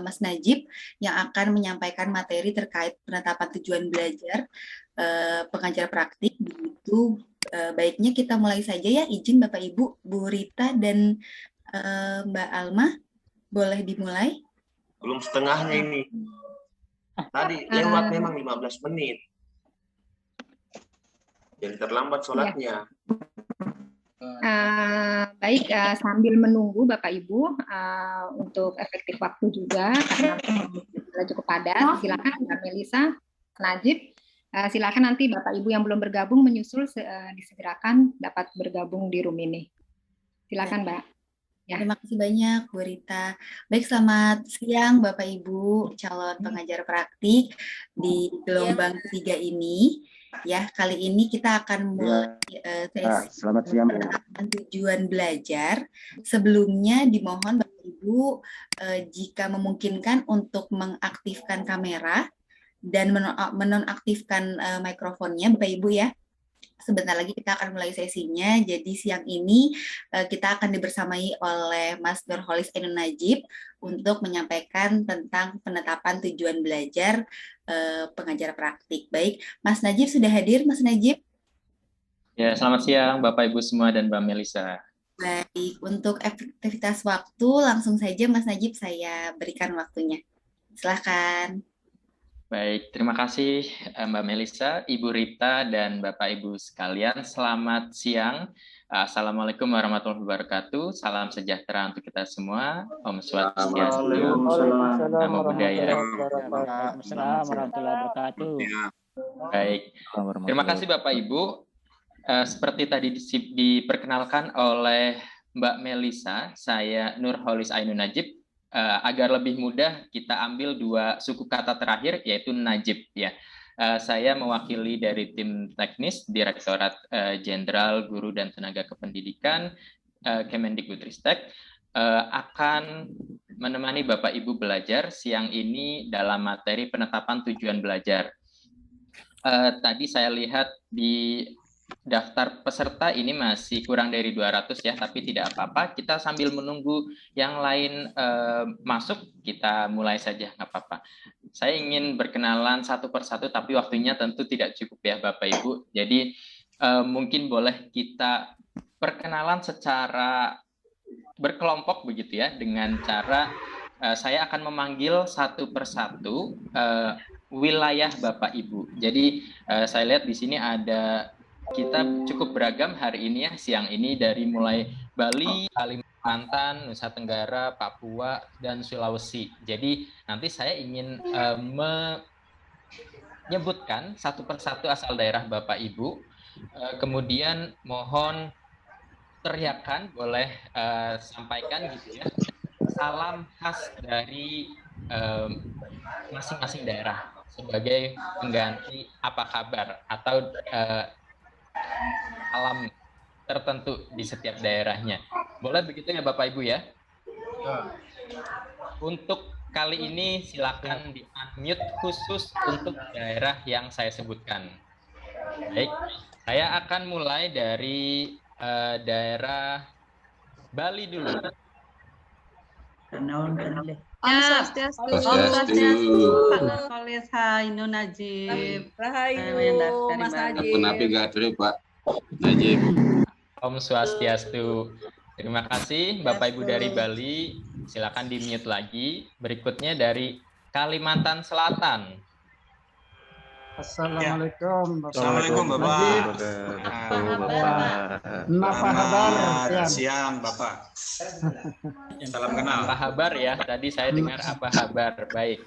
Mas Najib yang akan menyampaikan materi terkait penetapan tujuan belajar pengajar praktik. Begitu, baiknya kita mulai saja ya. Izin Bapak Ibu, Bu Rita dan Mbak Alma, boleh dimulai? Belum setengahnya ini. Tadi lewat memang 15 menit. Jadi terlambat sholatnya. Baik, sambil menunggu Bapak Ibu untuk efektif waktu juga karena sudah cukup padat, silakan Mbak Melisa, Najib, silakan nanti Bapak Ibu yang belum bergabung menyusul disegerakan dapat bergabung di room ini. Silakan Mbak. Ya. Terima kasih banyak Bu Rita. Baik, selamat siang Bapak Ibu calon pengajar praktik di gelombang ketiga ini. Ya, kali ini kita akan mulai sesi penetapan tujuan belajar. Sebelumnya dimohon Bapak Ibu jika memungkinkan untuk mengaktifkan kamera dan menonaktifkan mikrofonnya Bapak Ibu ya. Sebentar lagi kita akan mulai sesinya. Jadi siang ini kita akan dibersamai oleh Mas Nurholis Ainun Najib untuk menyampaikan tentang penetapan tujuan belajar pengajar praktik. Baik, Mas Najib sudah hadir, Mas Najib? Ya, selamat siang Bapak Ibu semua dan Mbak Melisa. Baik, untuk efektivitas waktu langsung saja Mas Najib saya berikan waktunya. Silakan. Baik, terima kasih Mbak Melisa, Ibu Rita, dan Bapak Ibu sekalian. Selamat siang. Assalamualaikum warahmatullahi wabarakatuh. Salam sejahtera untuk kita semua. Om Swastiastu, Namo Buddhaya. Assalamualaikum warahmatullahi wabarakatuh. Baik, terima kasih Bapak Ibu. Seperti tadi diperkenalkan oleh Mbak Melisa, saya Nurholis Ainun Najib. Agar lebih mudah kita ambil dua suku kata terakhir yaitu Najib ya. Saya mewakili dari tim teknis Direktorat Jenderal Guru dan Tenaga Kependidikan Kemendikbudristek akan menemani Bapak Ibu belajar siang ini dalam materi penetapan tujuan belajar. Tadi saya lihat di daftar peserta ini masih kurang dari 200 ya, tapi tidak apa-apa. Kita sambil menunggu yang lain masuk, kita mulai saja, nggak apa-apa. Saya ingin berkenalan satu persatu, tapi waktunya tentu tidak cukup ya Bapak Ibu. Jadi mungkin boleh kita perkenalan secara berkelompok begitu ya, dengan cara saya akan memanggil satu persatu wilayah Bapak Ibu. Jadi saya lihat di sini ada kita cukup beragam hari ini ya, siang ini dari mulai Bali, Kalimantan, Nusa Tenggara, Papua, dan Sulawesi. Jadi nanti saya ingin menyebutkan satu persatu asal daerah Bapak Ibu. Kemudian mohon teriakan, boleh sampaikan gitu ya, salam khas dari masing-masing daerah sebagai pengganti apa kabar atau alam tertentu di setiap daerahnya. Boleh begitu ya Bapak Ibu ya? Untuk kali ini silakan di-unmute khusus untuk daerah yang saya sebutkan. Baik, saya akan mulai dari daerah Bali dulu. Om Swastiastu. Pak Nurholis Ainun Najib. Rahayu, Mas Najib. Pak Najib. Om Swastiastu. Terima kasih Bapak Ibu dari Bali. Silakan di-mute lagi. Berikutnya dari Kalimantan Selatan. Assalamualaikum. Assalamualaikum Bapak. Napa kabar? Siang Bapak. Salam kenal. Apa kabar ya? Tadi saya dengar apa kabar. Baik.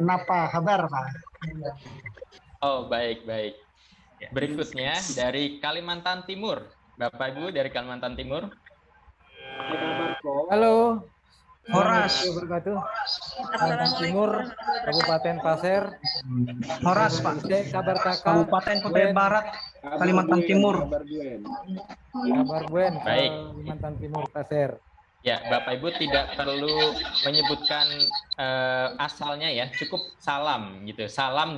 Napa kabar Pak? Oh baik. Berikutnya dari Kalimantan Timur. Bapak Ibu dari Kalimantan Timur. Halo. Horas. Kalimantan Timur, Kabupaten Pasir. Horas Pak. Kabar Kakak. Kabupaten Kutai Barat, Kalimantan Timur. Kabar Buen. Baik. Kalimantan Timur Pasir. Ya, Bapak Ibu tidak perlu menyebutkan asalnya ya, cukup salam gitu. Salam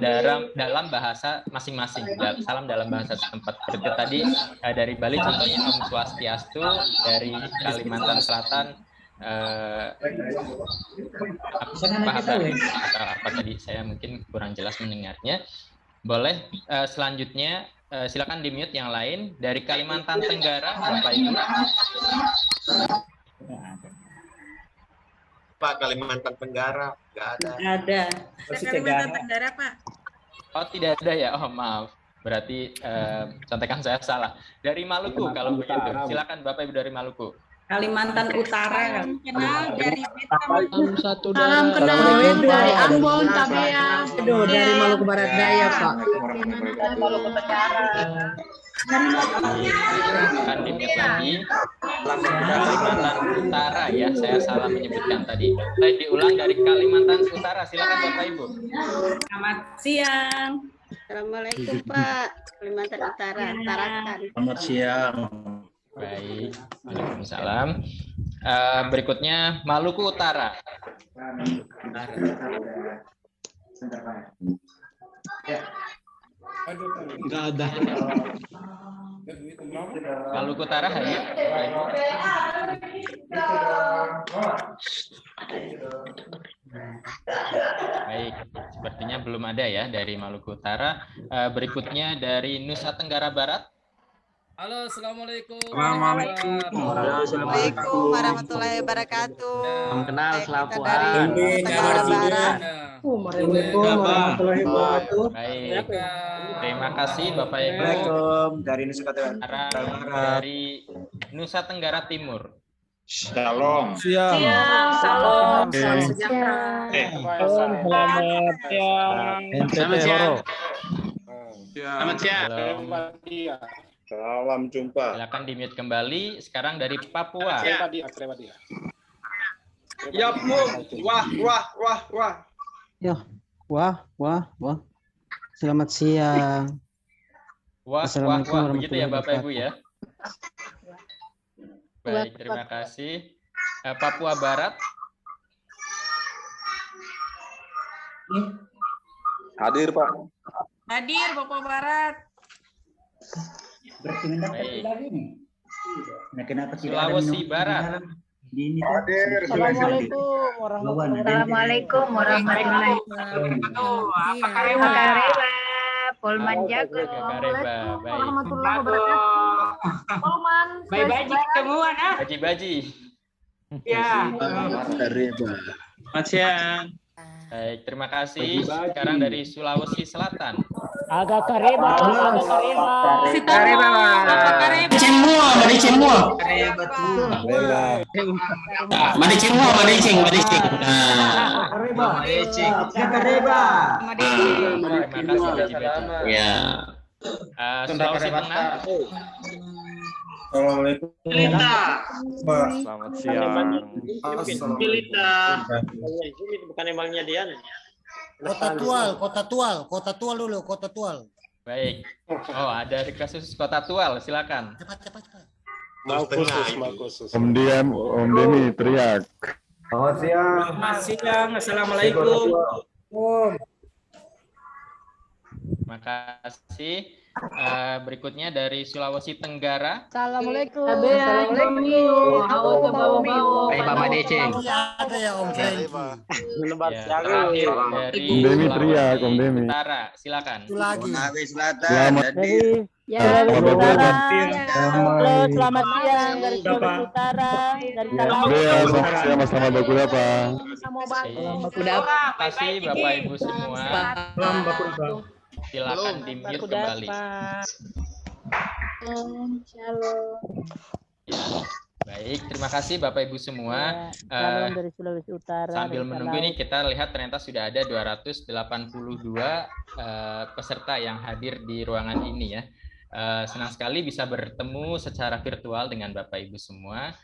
dalam bahasa masing-masing. Salam dalam bahasa setempat. Seperti tadi dari Bali contohnya Om Swastiastu, dari Kalimantan Selatan Pak Habar atau apa tadi saya mungkin kurang jelas mendengarnya. Boleh selanjutnya silakan di-mute yang lain dari Kalimantan Tenggara, Bapak Ibu. Pak, Kalimantan Tenggara nggak ada. Ada. Kalimantan Tenggara, Pak. Oh, tidak ada ya. Oh, maaf. Berarti contekan saya salah. Dari Maluku kalau begitu. Silakan Bapak Ibu dari Maluku. Kalimantan Utara. Kenal dari Satu Salam kenal dari Ambon, Tabea. Aduh, dari Maluku Barat Daya, Pak. Maluku Tenggara. Akan di-mute lagi. Kalimantan Utara ya, saya salah menyebutkan tadi. Saya diulang dari Kalimantan Utara. Silakan Bapak Ibu. Selamat siang. Assalamualaikum Pak. Kalimantan Utara, Tarakan. Selamat siang. Baik, waalaikumsalam. Berikutnya Maluku Utara. Enggak ada. Maluku Utara hadir. Baik, sepertinya belum ada ya dari Maluku Utara. Berikutnya dari Nusa Tenggara Barat. Halo, assalamualaikum. Waalaikumsalam warahmatullahi wabarakatuh. Salam kenal, Kita selamat dari Tenggara Barat. Waalaikumsalam warahmatullahi wabarakatuh. Baik, terima kasih Bapak Ibu. Assalamualaikum dari Nusa Tenggara Dari Nusa Tenggara Timur. Shalom. Siang. Salam. Oke. Salam sejahtera. Selamat siang. Selamat siang. Selamat siang. Salam jumpa. Silakan di-mute kembali. Sekarang dari Papua. Ya, wah. Ya, wah. Selamat siang. Wah, Assalamualaikum begitu ya Bapak Ibu ya. wabarakatuh. Baik, terima kasih. Papua Barat. Hadir, Pak. Hadir Papua Barat. Baik. Sulawesi Barat. Assalamualaikum warahmatullahi wabarakatuh. Apa kabar? Polman Jago. Kareba. Baik. Warahmatullahi wabarakatuh. Polman. Baji semua, nah. Baji. Ya. Selamat siang. Baik, terima kasih. Sekarang dari Sulawesi Selatan. Agak kareba. Ya. Sulawesi Tengah. Assalamualaikum. Selamat siang. Bukan emangnya Dian. Kota Tual. Baik. Oh, ada kasus Kota Tual, silakan. Cepat. Mau khusus. Om Demi teriak. Selamat siang. Selamat siang. Assalamualaikum. Terima kasih. Berikutnya dari Sulawesi Tenggara. Assalamualaikum. Baik, Bapak Deceng. Ada ya Om Franky. Terakhir dari Om Demi teriak, Om Demi. Utara, silakan. Itu lagi. Selamat. Selamat siang dari Sulawesi Utara, dari Selamat siang, Mas Bakula, Pak. Terima kasih Bapak Ibu semua. Silakan di-mute kembali. Ya, baik, terima kasih Bapak Ibu semua. Dari Sulawesi Utara. Sambil menunggu ini kita lihat ternyata sudah ada 282 peserta yang hadir di ruangan ini ya. Senang sekali bisa bertemu secara virtual dengan Bapak Ibu semua.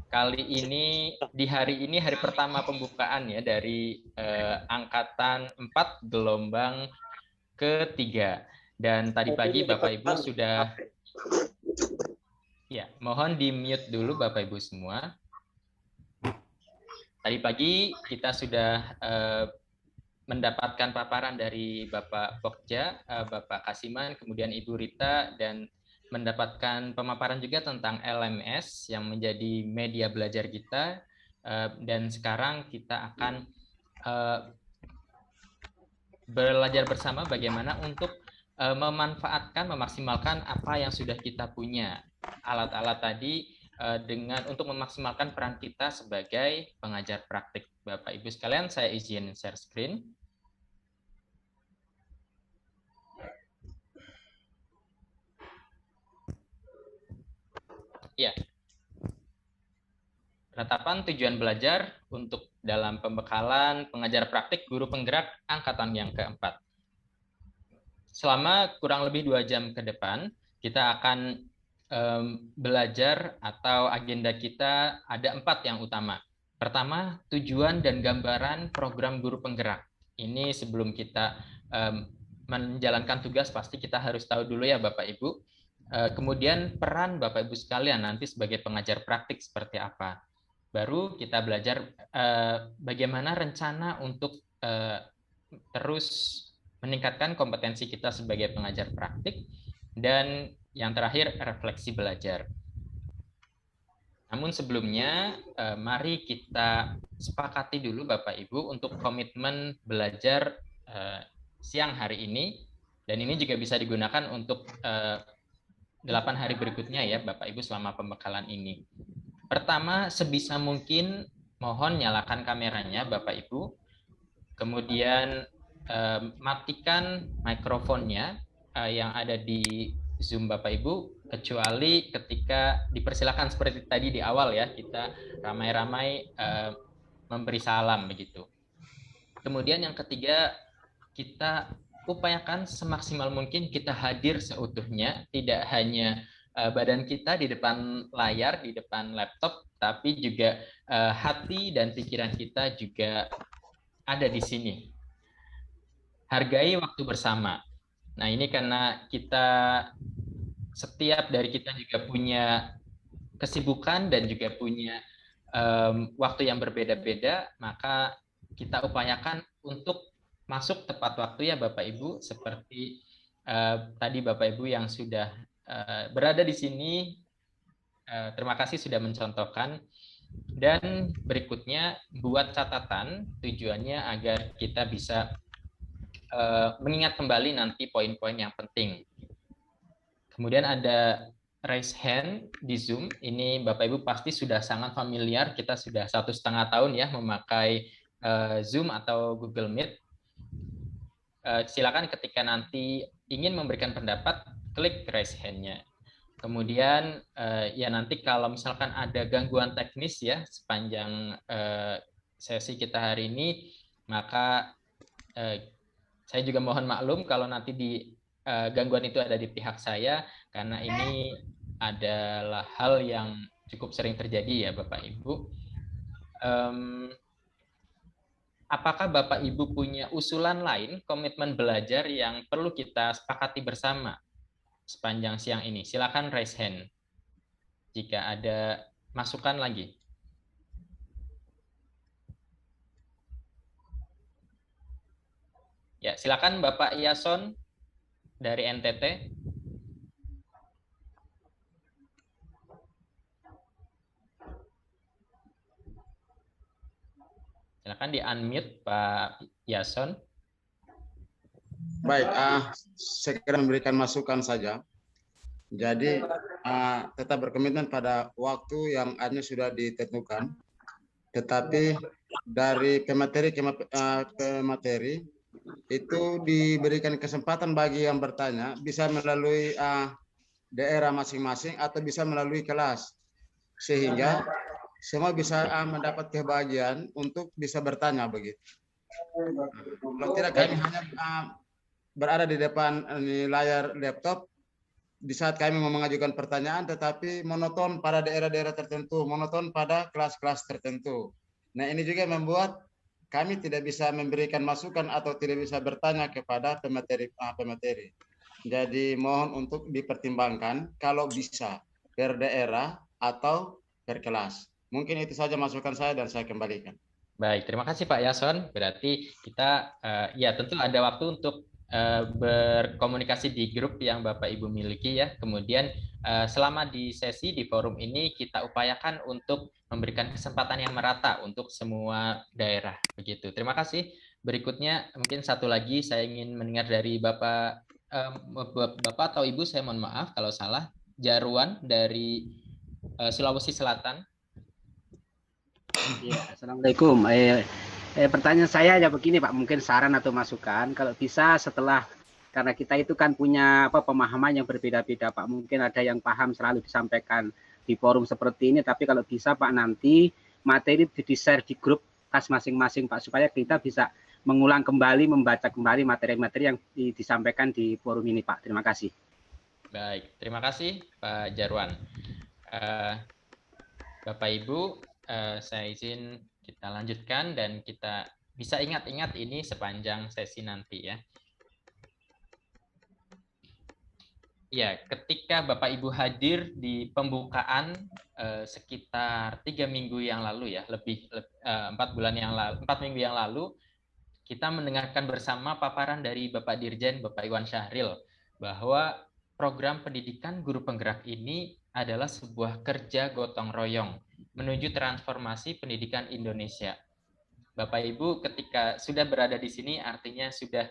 Kali ini di hari ini hari pertama pembukaan ya dari angkatan 4 gelombang ketiga. Dan tadi pagi Bapak Ibu sudah ya, mohon di-mute dulu Bapak Ibu semua. Tadi pagi kita sudah mendapatkan paparan dari Bapak Pokja, Bapak Kasiman, kemudian Ibu Rita dan mendapatkan pemaparan juga tentang LMS yang menjadi media belajar kita, dan sekarang kita akan belajar bersama bagaimana untuk memanfaatkan, memaksimalkan apa yang sudah kita punya, alat-alat tadi, untuk memaksimalkan peran kita sebagai pengajar praktik. Bapak Ibu sekalian, saya izin share screen. Ya. Penetapan tujuan belajar untuk dalam pembekalan pengajar praktik guru penggerak angkatan yang keempat. Selama kurang lebih 2 jam ke depan, kita akan belajar, atau agenda kita ada 4 yang utama. Pertama, tujuan dan gambaran program guru penggerak. Ini sebelum kita menjalankan tugas, pasti kita harus tahu dulu ya Bapak Ibu. Kemudian peran Bapak Ibu sekalian nanti sebagai pengajar praktik seperti apa. Baru kita belajar bagaimana rencana untuk terus meningkatkan kompetensi kita sebagai pengajar praktik, dan yang terakhir refleksi belajar. Namun sebelumnya, mari kita sepakati dulu Bapak Ibu untuk komitmen belajar siang hari ini, dan ini juga bisa digunakan untuk 8 hari berikutnya ya Bapak Ibu selama pembekalan ini. Pertama, sebisa mungkin mohon nyalakan kameranya Bapak Ibu, kemudian matikan mikrofonnya yang ada di Zoom Bapak Ibu, kecuali ketika dipersilakan seperti tadi di awal ya, kita ramai-ramai memberi salam begitu. Kemudian yang ketiga, kita upayakan semaksimal mungkin kita hadir seutuhnya, tidak hanya badan kita di depan layar, di depan laptop, tapi juga hati dan pikiran kita juga ada di sini. Hargai waktu bersama. Nah, ini karena setiap dari kita juga punya kesibukan dan juga punya waktu yang berbeda-beda, maka kita upayakan untuk masuk tepat waktu ya Bapak Ibu, seperti tadi Bapak Ibu yang sudah berada di sini, terima kasih sudah mencontohkan. Dan berikutnya buat catatan, tujuannya agar kita bisa mengingat kembali nanti poin-poin yang penting. Kemudian ada raise hand di Zoom. Ini Bapak Ibu pasti sudah sangat familiar, kita sudah 1,5 tahun ya memakai Zoom atau Google Meet. Silakan ketika nanti ingin memberikan pendapat, klik raise hand-nya. Kemudian ya nanti kalau misalkan ada gangguan teknis ya sepanjang sesi kita hari ini, maka saya juga mohon maklum kalau nanti gangguan itu ada di pihak saya, karena ini adalah hal yang cukup sering terjadi ya Bapak Ibu. Apakah Bapak Ibu punya usulan lain, komitmen belajar yang perlu kita sepakati bersama sepanjang siang ini? Silakan raise hand jika ada masukan lagi. Ya, silakan Bapak Yason dari NTT. Silakan di-unmute Pak Yason. Baik, saya kira memberikan masukan saja. Jadi tetap berkomitmen pada waktu yang hanya sudah ditentukan, tetapi dari pemateri ke materi itu diberikan kesempatan bagi yang bertanya bisa melalui daerah masing-masing atau bisa melalui kelas, sehingga semua bisa mendapat kebahagiaan untuk bisa bertanya begitu. Kalau tidak kami hanya berada di depan layar laptop di saat kami mau mengajukan pertanyaan, tetapi monoton pada daerah-daerah tertentu, monoton pada kelas-kelas tertentu. Nah, ini juga membuat kami tidak bisa memberikan masukan atau tidak bisa bertanya kepada pemateri. Jadi mohon untuk dipertimbangkan kalau bisa per daerah atau per kelas. Mungkin itu saja masukan saya dan saya kembalikan. Baik, terima kasih Pak Yason. Berarti kita ya tentu ada waktu untuk berkomunikasi di grup yang Bapak Ibu miliki ya. Kemudian selama di sesi di forum ini kita upayakan untuk memberikan kesempatan yang merata untuk semua daerah begitu. Terima kasih. Berikutnya mungkin satu lagi saya ingin mendengar dari Bapak atau Ibu, saya mohon maaf kalau salah, Jarwan dari Sulawesi Selatan. Ya, Assalamualaikum. Pertanyaan saya ya begini Pak, mungkin saran atau masukan, kalau bisa setelah, karena kita itu kan punya pemahaman yang berbeda-beda Pak, mungkin ada yang paham selalu disampaikan di forum seperti ini, tapi kalau bisa Pak nanti materi di-share di grup tas masing-masing Pak, supaya kita bisa mengulang kembali, membaca kembali materi-materi yang disampaikan di forum ini Pak. Terima kasih. Baik, terima kasih Pak Jarwan. Bapak Ibu, saya izin kita lanjutkan dan kita bisa ingat-ingat ini sepanjang sesi nanti ya. Ya, ketika Bapak Ibu hadir di pembukaan sekitar 3 minggu yang lalu ya, lebih 4 minggu yang lalu, kita mendengarkan bersama paparan dari Bapak Dirjen, Bapak Iwan Syahril, bahwa program pendidikan guru penggerak ini adalah sebuah kerja gotong royong menuju transformasi pendidikan Indonesia. Bapak Ibu ketika sudah berada di sini artinya sudah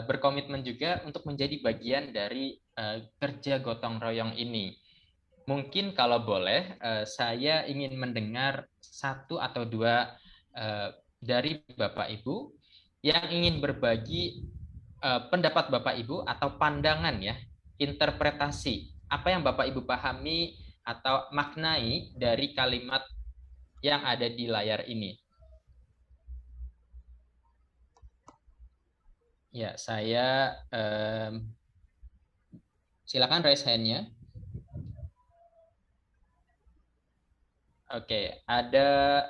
berkomitmen juga untuk menjadi bagian dari kerja gotong royong ini. Mungkin kalau boleh saya ingin mendengar 1 atau 2 dari Bapak Ibu yang ingin berbagi pendapat Bapak Ibu atau pandangan ya, interpretasi apa yang Bapak Ibu pahami atau maknai dari kalimat yang ada di layar ini. Ya, saya silakan raise hand-nya. Oke, ada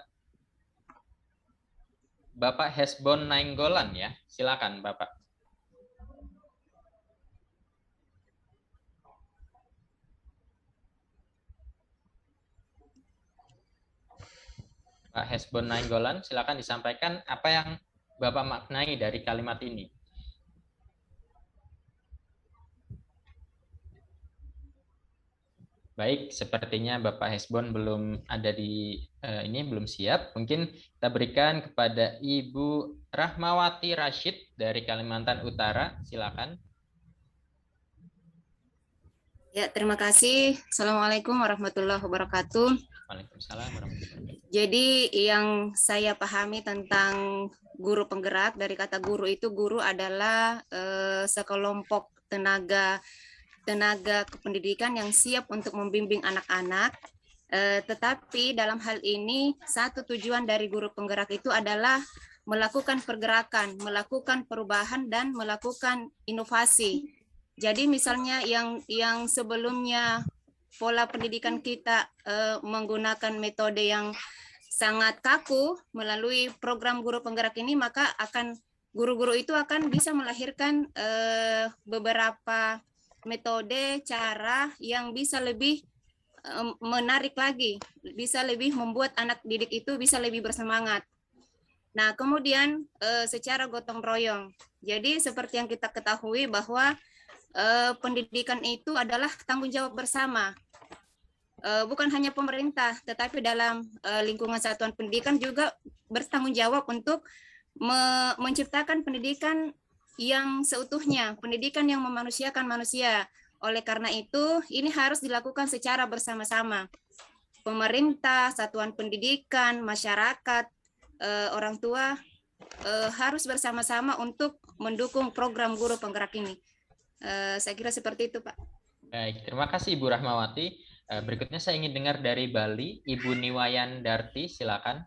Bapak Hesbon Nainggolan ya. Silakan Bapak. Pak Hesbon Nainggolan, silakan disampaikan apa yang Bapak maknai dari kalimat ini. Baik, sepertinya Bapak Hesbon belum ada di ini, belum siap. Mungkin kita berikan kepada Ibu Rahmawati Rashid dari Kalimantan Utara. Silakan. Ya, terima kasih. Assalamualaikum warahmatullahi wabarakatuh. Waalaikumsalam warahmatullahi wabarakatuh. Jadi yang saya pahami tentang guru penggerak, dari kata guru itu, guru adalah sekelompok tenaga kependidikan yang siap untuk membimbing anak-anak. Tetapi dalam hal ini satu tujuan dari guru penggerak itu adalah melakukan pergerakan, melakukan perubahan dan melakukan inovasi. Jadi misalnya yang sebelumnya pola pendidikan kita menggunakan metode yang sangat kaku, melalui program guru penggerak ini maka akan guru-guru itu akan bisa melahirkan beberapa metode cara yang bisa lebih menarik lagi, bisa lebih membuat anak didik itu bisa lebih bersemangat. Nah, kemudian secara gotong royong. Jadi seperti yang kita ketahui bahwa pendidikan itu adalah tanggung jawab bersama. Bukan hanya pemerintah, tetapi dalam lingkungan satuan pendidikan juga bertanggung jawab untuk menciptakan pendidikan yang seutuhnya, pendidikan yang memanusiakan manusia. Oleh karena itu, ini harus dilakukan secara bersama-sama. Pemerintah, satuan pendidikan, masyarakat, orang tua harus bersama-sama untuk mendukung program guru penggerak ini. Saya kira seperti itu, Pak. Baik, terima kasih Ibu Rahmawati. Berikutnya saya ingin dengar dari Bali, Ibu Niwayan Darti, silakan.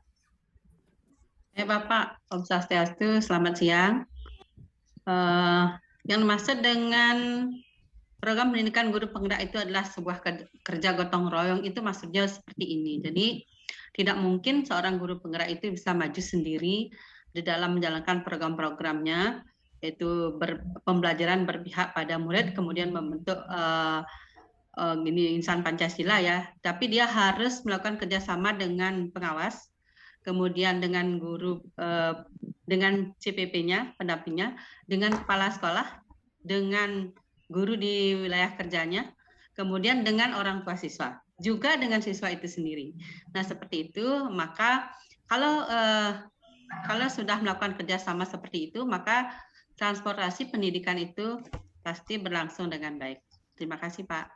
Bapak, Om Swastiastu, selamat siang. Yang dimaksud dengan program pendidikan guru penggerak itu adalah sebuah kerja gotong royong, itu maksudnya seperti ini. Jadi tidak mungkin seorang guru penggerak itu bisa maju sendiri di dalam menjalankan program-programnya, yaitu pembelajaran berpihak pada murid, kemudian membentuk insan Pancasila ya, tapi dia harus melakukan kerjasama dengan pengawas, kemudian dengan guru dengan CPP-nya, pendampingnya, dengan kepala sekolah, dengan guru di wilayah kerjanya, kemudian dengan orang tua siswa, juga dengan siswa itu sendiri. Nah, seperti itu, maka kalau sudah melakukan kerjasama seperti itu, maka transportasi pendidikan itu pasti berlangsung dengan baik. Terima kasih, Pak.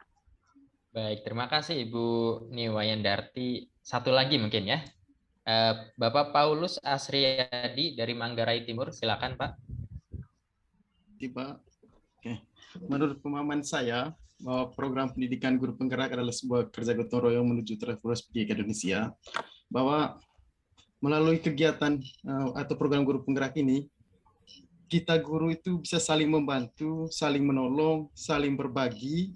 Baik, terima kasih Ibu Niwayandarti. Satu lagi mungkin ya. Bapak Paulus Asriyadi dari Manggarai Timur, silakan Pak. Pak. Oke. Menurut pemahaman saya, bahwa program pendidikan guru penggerak adalah sebuah kerja gotong royong menuju transformasi pendidikan Indonesia, bahwa melalui kegiatan atau program guru penggerak ini, kita guru itu bisa saling membantu, saling menolong, saling berbagi,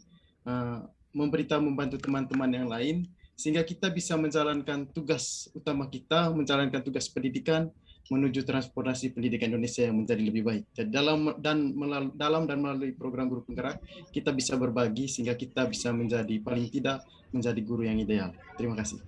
membantu teman-teman yang lain, sehingga kita bisa menjalankan tugas utama kita, menjalankan tugas pendidikan menuju transformasi pendidikan Indonesia yang menjadi lebih baik. Jadi dalam dan melalui program guru penggerak, kita bisa berbagi sehingga kita bisa menjadi paling tidak menjadi guru yang ideal. Terima kasih.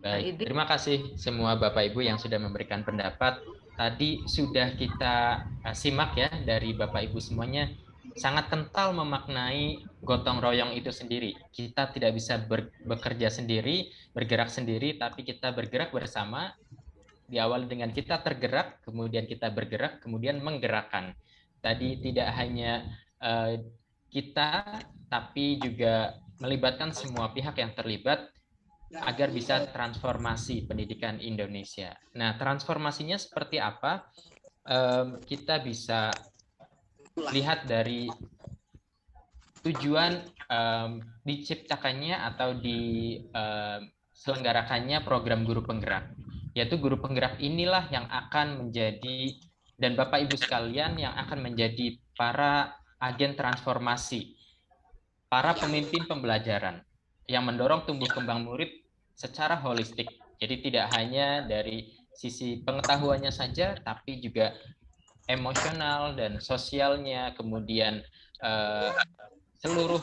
Baik, terima kasih semua Bapak Ibu yang sudah memberikan pendapat. Tadi sudah kita simak ya dari Bapak Ibu semuanya, sangat kental memaknai gotong royong itu sendiri. Kita tidak bisa bekerja sendiri, bergerak sendiri, tapi kita bergerak bersama. Diawali dengan kita tergerak, kemudian kita bergerak, kemudian menggerakkan. Tadi tidak hanya kita, tapi juga melibatkan semua pihak yang terlibat agar bisa transformasi pendidikan Indonesia. Nah, transformasinya seperti apa? Kita bisa lihat dari tujuan diciptakannya atau diselenggarakannya program guru penggerak. Yaitu guru penggerak inilah yang akan menjadi, dan Bapak Ibu sekalian yang akan menjadi para agen transformasi, para pemimpin pembelajaran yang mendorong tumbuh kembang murid secara holistik. Jadi tidak hanya dari sisi pengetahuannya saja, tapi juga emosional dan sosialnya, kemudian seluruh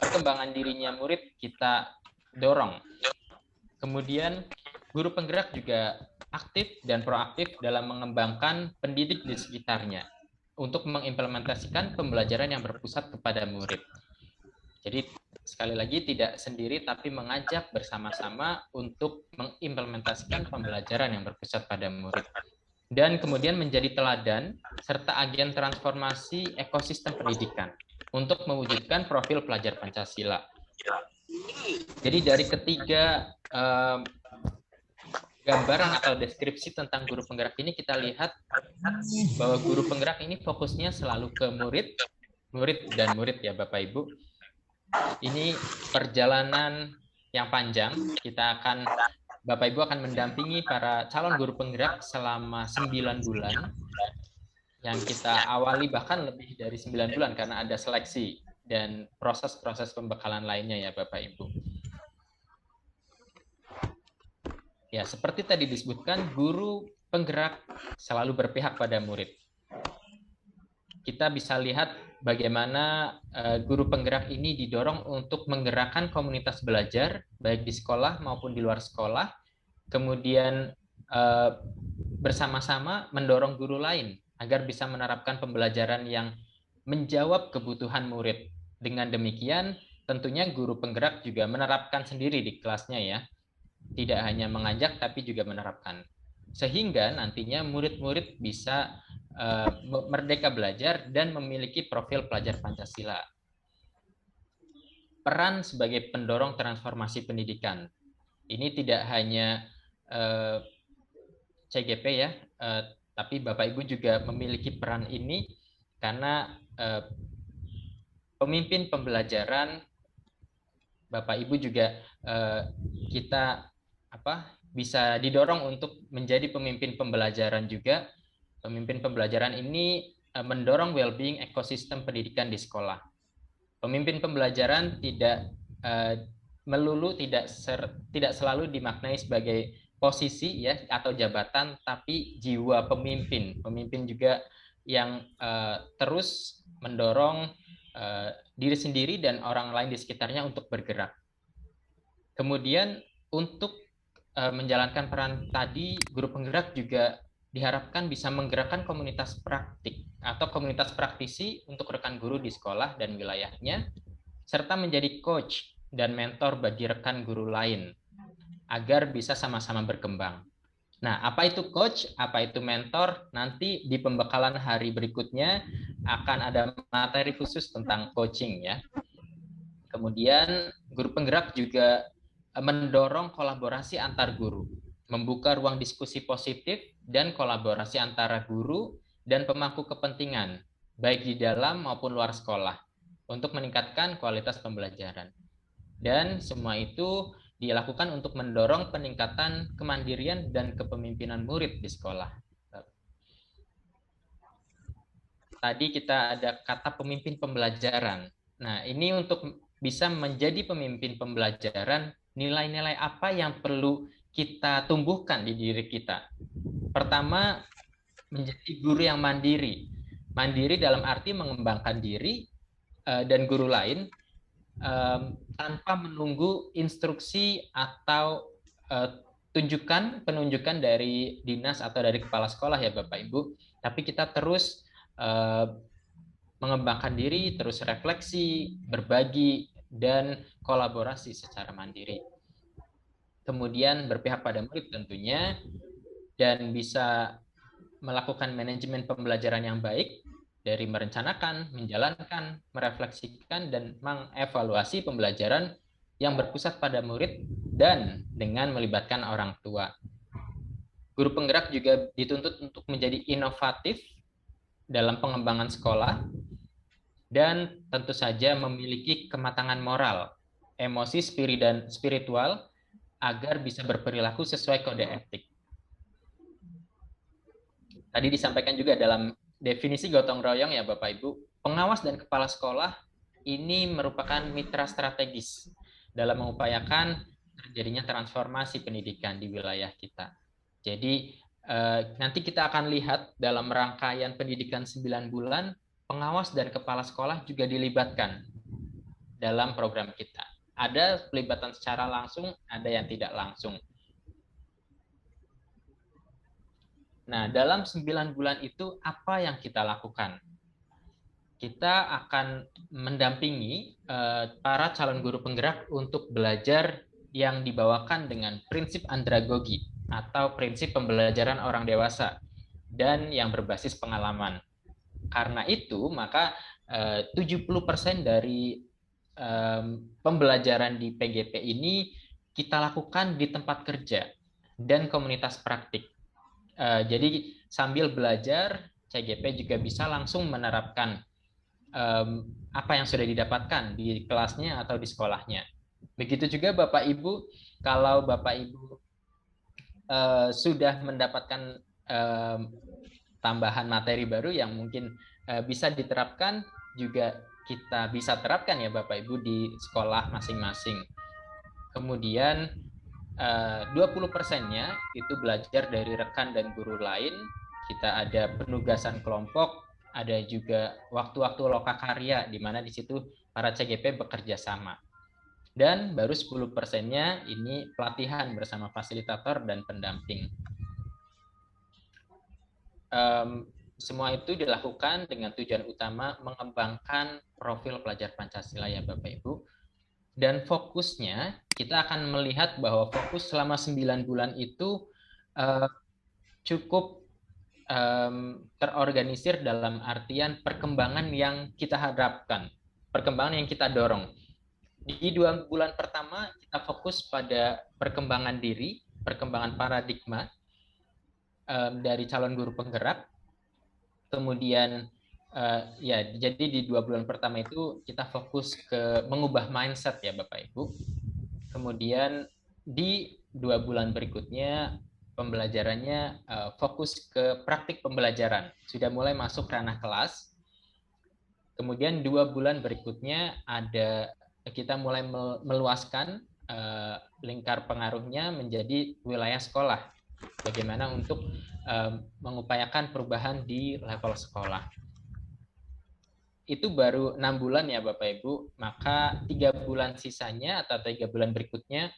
perkembangan dirinya murid kita dorong. Kemudian guru penggerak juga aktif dan proaktif dalam mengembangkan pendidik di sekitarnya untuk mengimplementasikan pembelajaran yang berpusat kepada murid. Jadi sekali lagi tidak sendiri tapi mengajak bersama-sama untuk mengimplementasikan pembelajaran yang berpusat pada murid. Dan kemudian menjadi teladan serta agen transformasi ekosistem pendidikan untuk mewujudkan profil pelajar Pancasila. Jadi dari ketiga gambaran atau deskripsi tentang guru penggerak ini kita lihat bahwa guru penggerak ini fokusnya selalu ke murid dan murid ya Bapak Ibu. Ini perjalanan yang panjang. Bapak Ibu akan mendampingi para calon guru penggerak selama 9 bulan. Yang kita awali bahkan lebih dari 9 bulan karena ada seleksi dan proses-proses pembekalan lainnya ya Bapak Ibu. Ya, seperti tadi disebutkan, guru penggerak selalu berpihak pada murid. Kita bisa lihat bagaimana guru penggerak ini didorong untuk menggerakkan komunitas belajar, baik di sekolah maupun di luar sekolah, kemudian bersama-sama mendorong guru lain agar bisa menerapkan pembelajaran yang menjawab kebutuhan murid. Dengan demikian, tentunya guru penggerak juga menerapkan sendiri di kelasnya ya. Tidak hanya mengajak, tapi juga menerapkan. Sehingga nantinya murid-murid bisa merdeka belajar dan memiliki profil pelajar Pancasila. Peran sebagai pendorong transformasi pendidikan. Ini tidak hanya CGP ya, tapi Bapak Ibu juga memiliki peran ini karena pemimpin pembelajaran, Bapak Ibu juga kita bisa didorong untuk menjadi pemimpin pembelajaran juga. Pemimpin pembelajaran ini mendorong well-being ekosistem pendidikan di sekolah. Pemimpin pembelajaran tidak selalu dimaknai sebagai posisi ya atau jabatan, tapi jiwa pemimpin. Pemimpin juga yang terus mendorong diri sendiri dan orang lain di sekitarnya untuk bergerak. Kemudian untuk menjalankan peran tadi, guru penggerak juga diharapkan bisa menggerakkan komunitas praktik atau komunitas praktisi untuk rekan guru di sekolah dan wilayahnya, serta menjadi coach dan mentor bagi rekan guru lain agar bisa sama-sama berkembang. Nah, apa itu coach, apa itu mentor? Nanti di pembekalan hari berikutnya akan ada materi khusus tentang coaching ya. Kemudian guru penggerak juga mendorong kolaborasi antar guru, membuka ruang diskusi positif dan kolaborasi antara guru dan pemangku kepentingan, baik di dalam maupun luar sekolah, untuk meningkatkan kualitas pembelajaran. Dan semua itu dilakukan untuk mendorong peningkatan kemandirian dan kepemimpinan murid di sekolah. Tadi kita ada kata pemimpin pembelajaran. Nah, ini untuk bisa menjadi pemimpin pembelajaran, nilai-nilai apa yang perlu kita tumbuhkan di diri kita? Pertama, menjadi guru yang mandiri. Mandiri dalam arti mengembangkan diri dan guru lain tanpa menunggu instruksi atau penunjukan dari dinas atau dari kepala sekolah ya Bapak Ibu. Tapi kita terus mengembangkan diri, terus refleksi, berbagi, dan kolaborasi secara mandiri. Kemudian berpihak pada murid tentunya, dan bisa melakukan manajemen pembelajaran yang baik dari merencanakan, menjalankan, merefleksikan, dan mengevaluasi pembelajaran yang berpusat pada murid dan dengan melibatkan orang tua. Guru penggerak juga dituntut untuk menjadi inovatif dalam pengembangan sekolah dan tentu saja memiliki kematangan moral, emosi, spiritual agar bisa berperilaku sesuai kode etik. Tadi disampaikan juga dalam definisi gotong royong ya Bapak Ibu, pengawas dan kepala sekolah ini merupakan mitra strategis dalam mengupayakan terjadinya transformasi pendidikan di wilayah kita. Jadi nanti kita akan lihat dalam rangkaian pendidikan 9 bulan, pengawas dan kepala sekolah juga dilibatkan dalam program kita. Ada pelibatan secara langsung, ada yang tidak langsung. Nah, dalam 9 bulan itu apa yang kita lakukan? Kita akan mendampingi para calon guru penggerak untuk belajar yang dibawakan dengan prinsip andragogi atau prinsip pembelajaran orang dewasa dan yang berbasis pengalaman. Karena itu, maka 70% dari pembelajaran di PGP ini kita lakukan di tempat kerja dan komunitas praktik. Jadi sambil belajar, CGP juga bisa langsung menerapkan apa yang sudah didapatkan di kelasnya atau di sekolahnya. Begitu juga Bapak Ibu, kalau Bapak Ibu sudah mendapatkan tambahan materi baru yang mungkin bisa diterapkan, juga kita bisa terapkan ya Bapak Ibu di sekolah masing-masing. Kemudian 20%-nya itu belajar dari rekan dan guru lain. Kita ada penugasan kelompok, ada juga waktu-waktu lokakarya di mana di situ para CGP bekerja sama. Dan baru 10%-nya ini pelatihan bersama fasilitator dan pendamping. Semua itu dilakukan dengan tujuan utama mengembangkan profil pelajar Pancasila ya Bapak Ibu. Dan fokusnya kita akan melihat bahwa fokus selama 9 bulan itu cukup terorganisir dalam artian perkembangan yang kita harapkan, perkembangan yang kita dorong. Di 2 bulan pertama kita fokus pada perkembangan diri, perkembangan paradigma dari calon guru penggerak. Kemudian jadi di 2 bulan pertama itu kita fokus ke mengubah mindset ya Bapak Ibu. Kemudian di 2 bulan berikutnya pembelajarannya fokus ke praktik pembelajaran. Sudah mulai masuk ranah kelas. Kemudian 2 bulan berikutnya kita mulai meluaskan lingkar pengaruhnya menjadi wilayah sekolah. Bagaimana untuk mengupayakan perubahan di level sekolah. Itu baru 6 bulan ya Bapak Ibu, maka 3 bulan sisanya atau 3 bulan berikutnya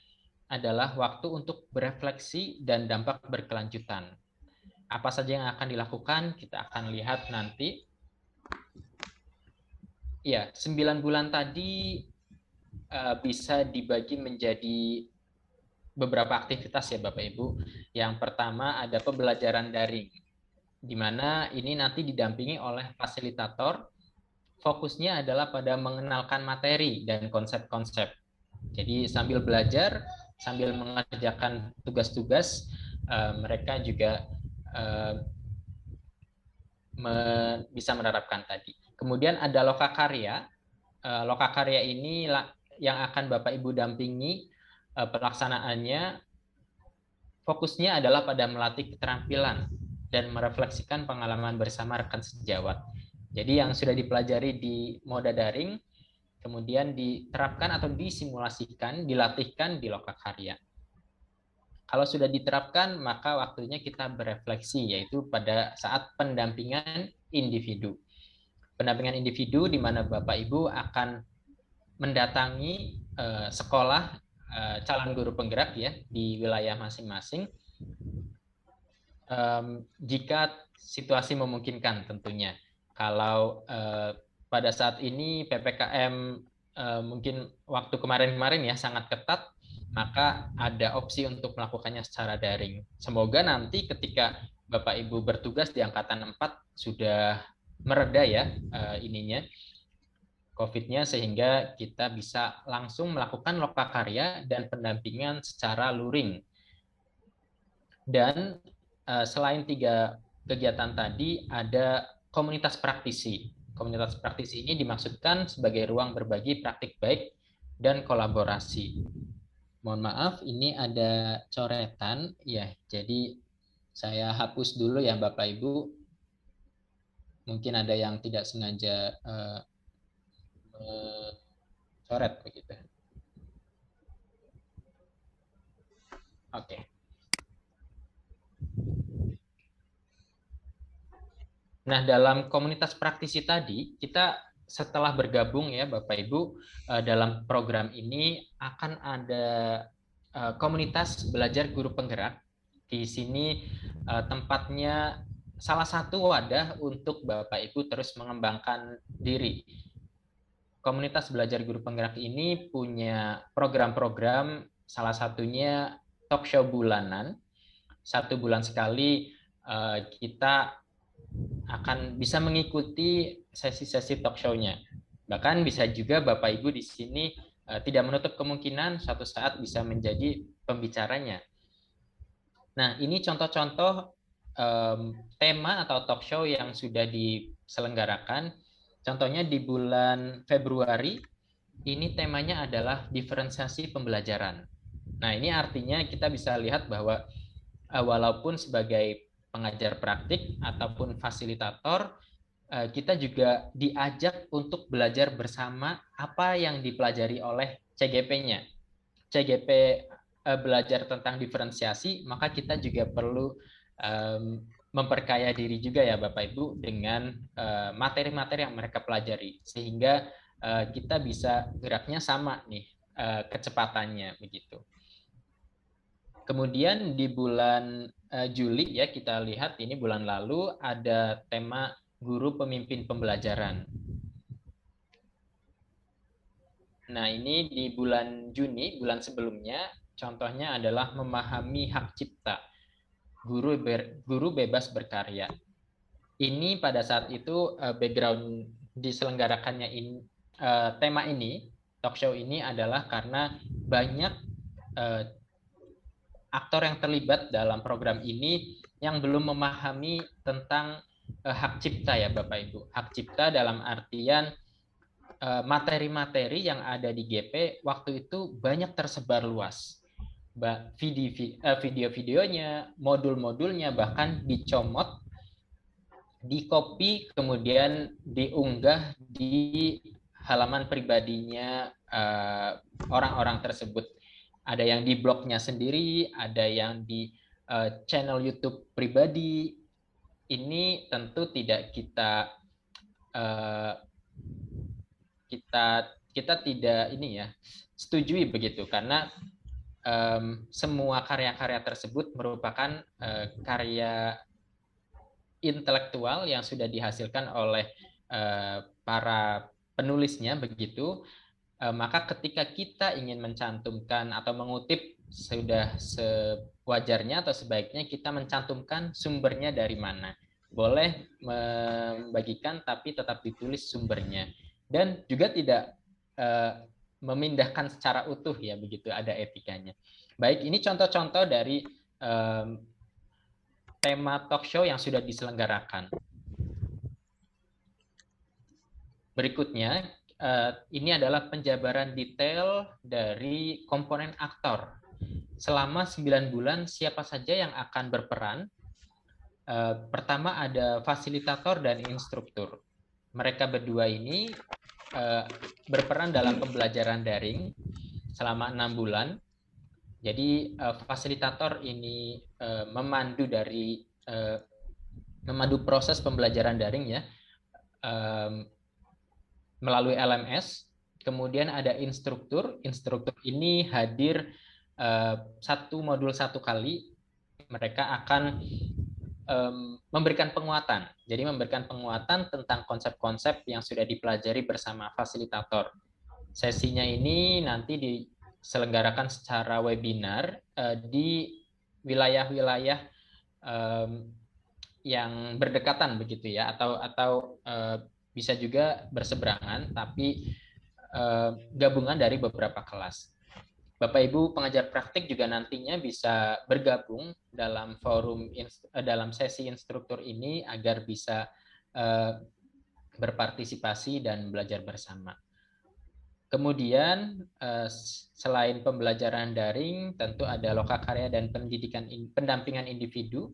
adalah waktu untuk berefleksi dan dampak berkelanjutan. Apa saja yang akan dilakukan, kita akan lihat nanti. Ya, 9 bulan tadi bisa dibagi menjadi beberapa aktivitas ya Bapak Ibu. Yang pertama ada pembelajaran daring, di mana ini nanti didampingi oleh fasilitator. Fokusnya adalah pada mengenalkan materi dan konsep-konsep. Jadi sambil belajar, sambil mengerjakan tugas-tugas, mereka juga bisa menerapkan tadi. Kemudian ada lokakarya. Lokakarya ini yang akan Bapak Ibu dampingi pelaksanaannya. Fokusnya adalah pada melatih keterampilan dan merefleksikan pengalaman bersama rekan sejawat. Jadi yang sudah dipelajari di moda daring, kemudian diterapkan atau disimulasikan, dilatihkan di lokakarya. Kalau sudah diterapkan, maka waktunya kita berefleksi, yaitu pada saat pendampingan individu. Pendampingan individu di mana Bapak Ibu akan mendatangi sekolah calon guru penggerak ya di wilayah masing-masing. Jika situasi memungkinkan tentunya. Kalau pada saat ini PPKM mungkin waktu kemarin-kemarin ya sangat ketat, maka ada opsi untuk melakukannya secara daring. Semoga nanti ketika Bapak Ibu bertugas di angkatan 4 sudah mereda ya ininya COVID-nya, sehingga kita bisa langsung melakukan lokakarya dan pendampingan secara luring. Dan selain 3 kegiatan tadi, ada komunitas praktisi. Komunitas praktisi ini dimaksudkan sebagai ruang berbagi praktik baik dan kolaborasi. Mohon maaf, ini ada coretan ya. Jadi saya hapus dulu ya Bapak Ibu. Mungkin ada yang tidak sengaja coret begitu. Oke. Nah, dalam komunitas praktisi tadi, kita setelah bergabung ya Bapak Ibu, dalam program ini akan ada komunitas belajar guru penggerak. Di sini tempatnya salah satu wadah untuk Bapak Ibu terus mengembangkan diri. Komunitas belajar guru penggerak ini punya program-program, salah satunya talk show bulanan. 1 bulan sekali kita akan bisa mengikuti sesi-sesi talk show-nya. Bahkan bisa juga Bapak Ibu di sini tidak menutup kemungkinan suatu saat bisa menjadi pembicaranya. Nah, ini contoh-contoh tema atau talk show yang sudah diselenggarakan. Contohnya di bulan Februari, ini temanya adalah diferensiasi pembelajaran. Nah, ini artinya kita bisa lihat bahwa walaupun sebagai pengajar praktik ataupun fasilitator, kita juga diajak untuk belajar bersama apa yang dipelajari oleh CGP-nya. CGP belajar tentang diferensiasi, maka kita juga perlu memperkaya diri juga ya Bapak Ibu dengan materi-materi yang mereka pelajari, sehingga kita bisa geraknya sama nih kecepatannya begitu. Kemudian di bulan Juli ya, kita lihat ini bulan lalu ada tema guru pemimpin pembelajaran. Nah, ini di bulan Juni, bulan sebelumnya, contohnya adalah memahami hak cipta, guru bebas berkarya. Ini pada saat itu background diselenggarakannya tema ini, talk show ini adalah karena banyak aktor yang terlibat dalam program ini yang belum memahami tentang hak cipta ya Bapak Ibu. Hak cipta dalam artian materi-materi yang ada di GP waktu itu banyak tersebar luas. Video-videonya, modul-modulnya bahkan dicomot, di-copy, kemudian diunggah di halaman pribadinya orang-orang tersebut. Ada yang di blognya sendiri, ada yang di channel YouTube pribadi. Ini tentu tidak kita tidak ini ya setujui begitu, karena semua karya-karya tersebut merupakan karya intelektual yang sudah dihasilkan oleh para penulisnya begitu. Maka ketika kita ingin mencantumkan atau mengutip, sudah sewajarnya atau sebaiknya kita mencantumkan sumbernya dari mana. Boleh membagikan tapi tetap ditulis sumbernya, dan juga tidak memindahkan secara utuh ya, begitu, ada etikanya. Baik, ini contoh-contoh dari tema talk show yang sudah diselenggarakan. Berikutnya, ini adalah penjabaran detail dari komponen aktor. Selama 9 bulan, siapa saja yang akan berperan? Pertama ada fasilitator dan instruktur. Mereka berdua ini berperan dalam pembelajaran daring selama 6 bulan. Jadi fasilitator ini memandu proses pembelajaran daring ya, melalui LMS. Kemudian ada instruktur. Instruktur ini hadir satu modul satu kali. Mereka akan memberikan penguatan. Jadi memberikan penguatan tentang konsep-konsep yang sudah dipelajari bersama fasilitator. Sesinya ini nanti diselenggarakan secara webinar di wilayah-wilayah yang berdekatan begitu ya, atau bisa juga berseberangan, tapi gabungan dari beberapa kelas. Bapak Ibu pengajar praktik juga nantinya bisa bergabung dalam dalam sesi instruktur ini agar bisa berpartisipasi dan belajar bersama. Kemudian selain pembelajaran daring, tentu ada lokakarya dan pendampingan individu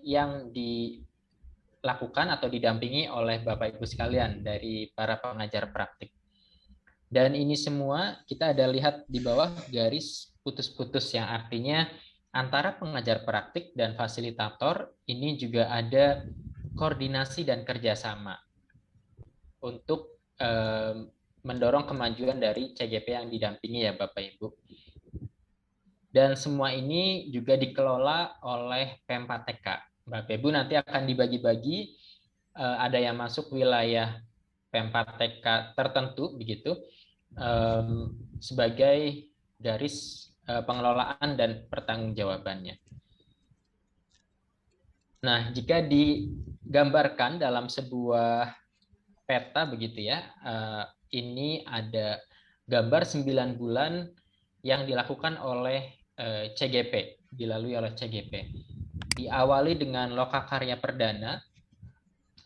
yang dilakukan atau didampingi oleh Bapak Ibu sekalian dari para pengajar praktik. Dan ini semua kita ada lihat di bawah garis putus-putus, yang artinya antara pengajar praktik dan fasilitator ini juga ada koordinasi dan kerjasama untuk mendorong kemajuan dari CGP yang didampingi ya Bapak Ibu. Dan semua ini juga dikelola oleh Pem4TK. Bapak Ibu nanti akan dibagi-bagi, ada yang masuk wilayah Pem4TK tertentu begitu, sebagai garis pengelolaan dan pertanggungjawabannya. Nah, jika digambarkan dalam sebuah peta begitu ya, ini ada gambar 9 bulan yang dilakukan oleh CGP, dilalui oleh CGP. Diawali dengan lokakarya perdana.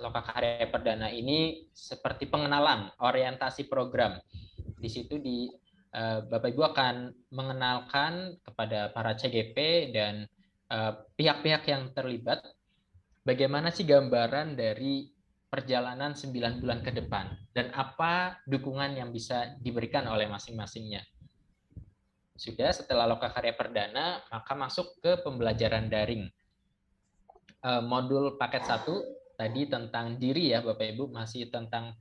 Lokakarya perdana ini seperti pengenalan, orientasi program. Di situ Bapak Ibu akan mengenalkan kepada para CGP dan pihak-pihak yang terlibat bagaimana sih gambaran dari perjalanan 9 bulan ke depan dan apa dukungan yang bisa diberikan oleh masing-masingnya. Sudah, setelah lokakarya perdana, maka masuk ke pembelajaran daring. Modul paket 1 tadi tentang diri ya Bapak Ibu, masih tentang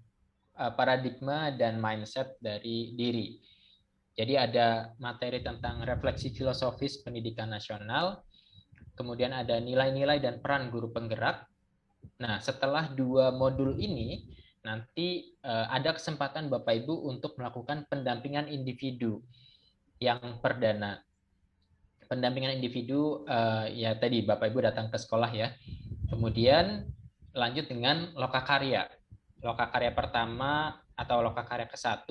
paradigma dan mindset dari diri. Jadi ada materi tentang refleksi filosofis pendidikan nasional, kemudian ada nilai-nilai dan peran guru penggerak. Nah, setelah 2 modul ini, nanti ada kesempatan Bapak Ibu untuk melakukan pendampingan individu yang perdana. Pendampingan individu, ya tadi Bapak Ibu datang ke sekolah ya. Kemudian lanjut dengan lokakarya. Lokakarya pertama atau lokakarya ke-1,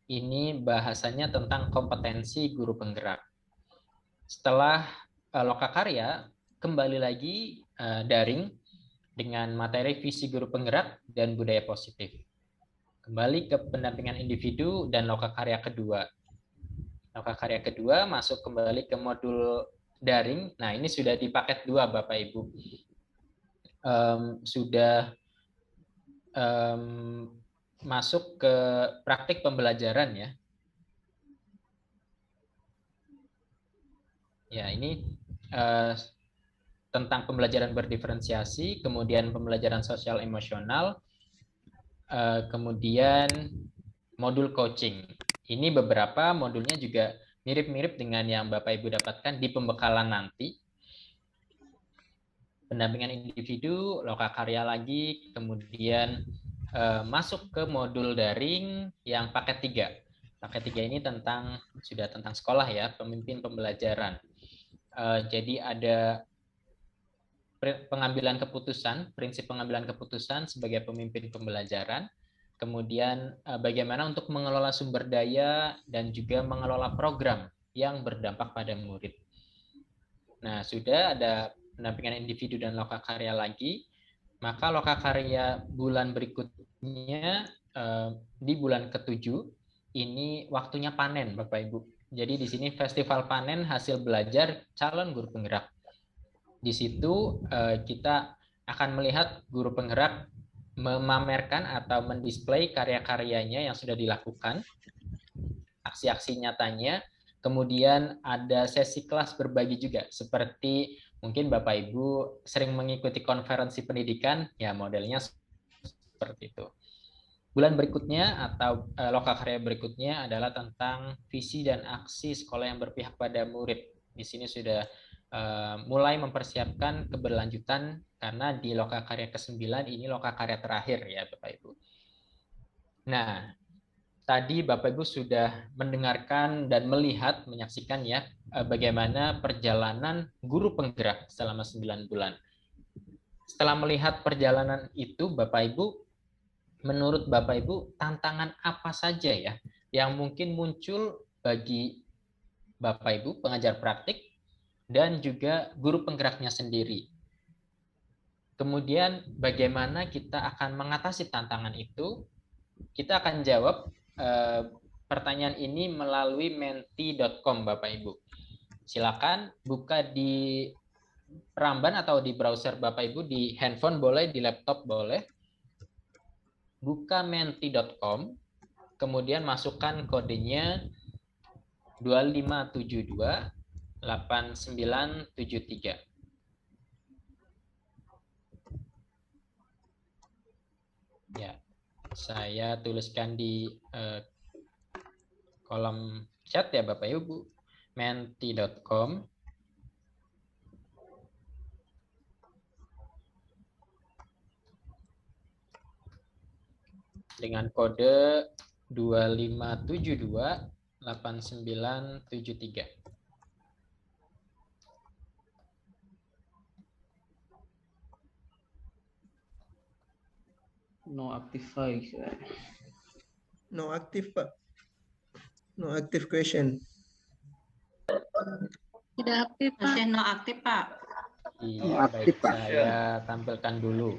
ini bahasanya tentang kompetensi guru penggerak. Setelah lokakarya, kembali lagi daring dengan materi visi guru penggerak dan budaya positif. Kembali ke pendampingan individu dan lokakarya kedua. Lokakarya kedua masuk kembali ke modul daring. Nah, ini sudah di paket 2 Bapak Ibu. Sudah masuk ke praktik pembelajaran ya. Ya, ini tentang pembelajaran berdiferensiasi, kemudian pembelajaran sosial emosional, kemudian modul coaching. Ini beberapa modulnya juga mirip-mirip dengan yang Bapak Ibu dapatkan di pembekalan nanti. Pendampingan individu, lokakarya lagi, kemudian masuk ke modul daring yang paket 3. Paket 3 ini sudah tentang sekolah ya, pemimpin pembelajaran. Jadi ada pengambilan keputusan, prinsip pengambilan keputusan sebagai pemimpin pembelajaran, kemudian bagaimana untuk mengelola sumber daya dan juga mengelola program yang berdampak pada murid. Nah, sudah ada pendampingan individu dan lokakarya lagi, maka lokakarya bulan berikutnya di bulan ke-7 ini waktunya panen Bapak Ibu. Jadi di sini festival panen hasil belajar calon guru penggerak. Di situ kita akan melihat guru penggerak memamerkan atau mendisplay karya-karyanya yang sudah dilakukan, aksi-aksi nyatanya, kemudian ada sesi kelas berbagi juga, seperti mungkin Bapak Ibu sering mengikuti konferensi pendidikan, ya modelnya seperti itu. Bulan berikutnya atau lokakarya berikutnya adalah tentang visi dan aksi sekolah yang berpihak pada murid. Di sini sudah mulai mempersiapkan keberlanjutan karena di lokakarya ke-9 ini lokakarya terakhir ya Bapak Ibu. Nah, tadi Bapak Ibu sudah mendengarkan dan melihat, menyaksikan ya bagaimana perjalanan guru penggerak selama 9 bulan. Setelah melihat perjalanan itu Bapak Ibu, menurut Bapak Ibu tantangan apa saja ya yang mungkin muncul bagi Bapak Ibu pengajar praktik dan juga guru penggeraknya sendiri. Kemudian bagaimana kita akan mengatasi tantangan itu? Kita akan jawab pertanyaan ini melalui menti.com Bapak Ibu. Silakan buka di Ramban atau di browser Bapak Ibu, di handphone boleh, di laptop boleh. Buka menti.com, kemudian masukkan kodenya 2572 8973. Ya, saya tuliskan di kolom chat ya Bapak Ibu, menti.com. Dengan kode 2572 8973. No active file. No active, Pak. No active question. Tidak aktif, Pak. Masih no aktif, Pak. Iya, baik, saya tampilkan dulu.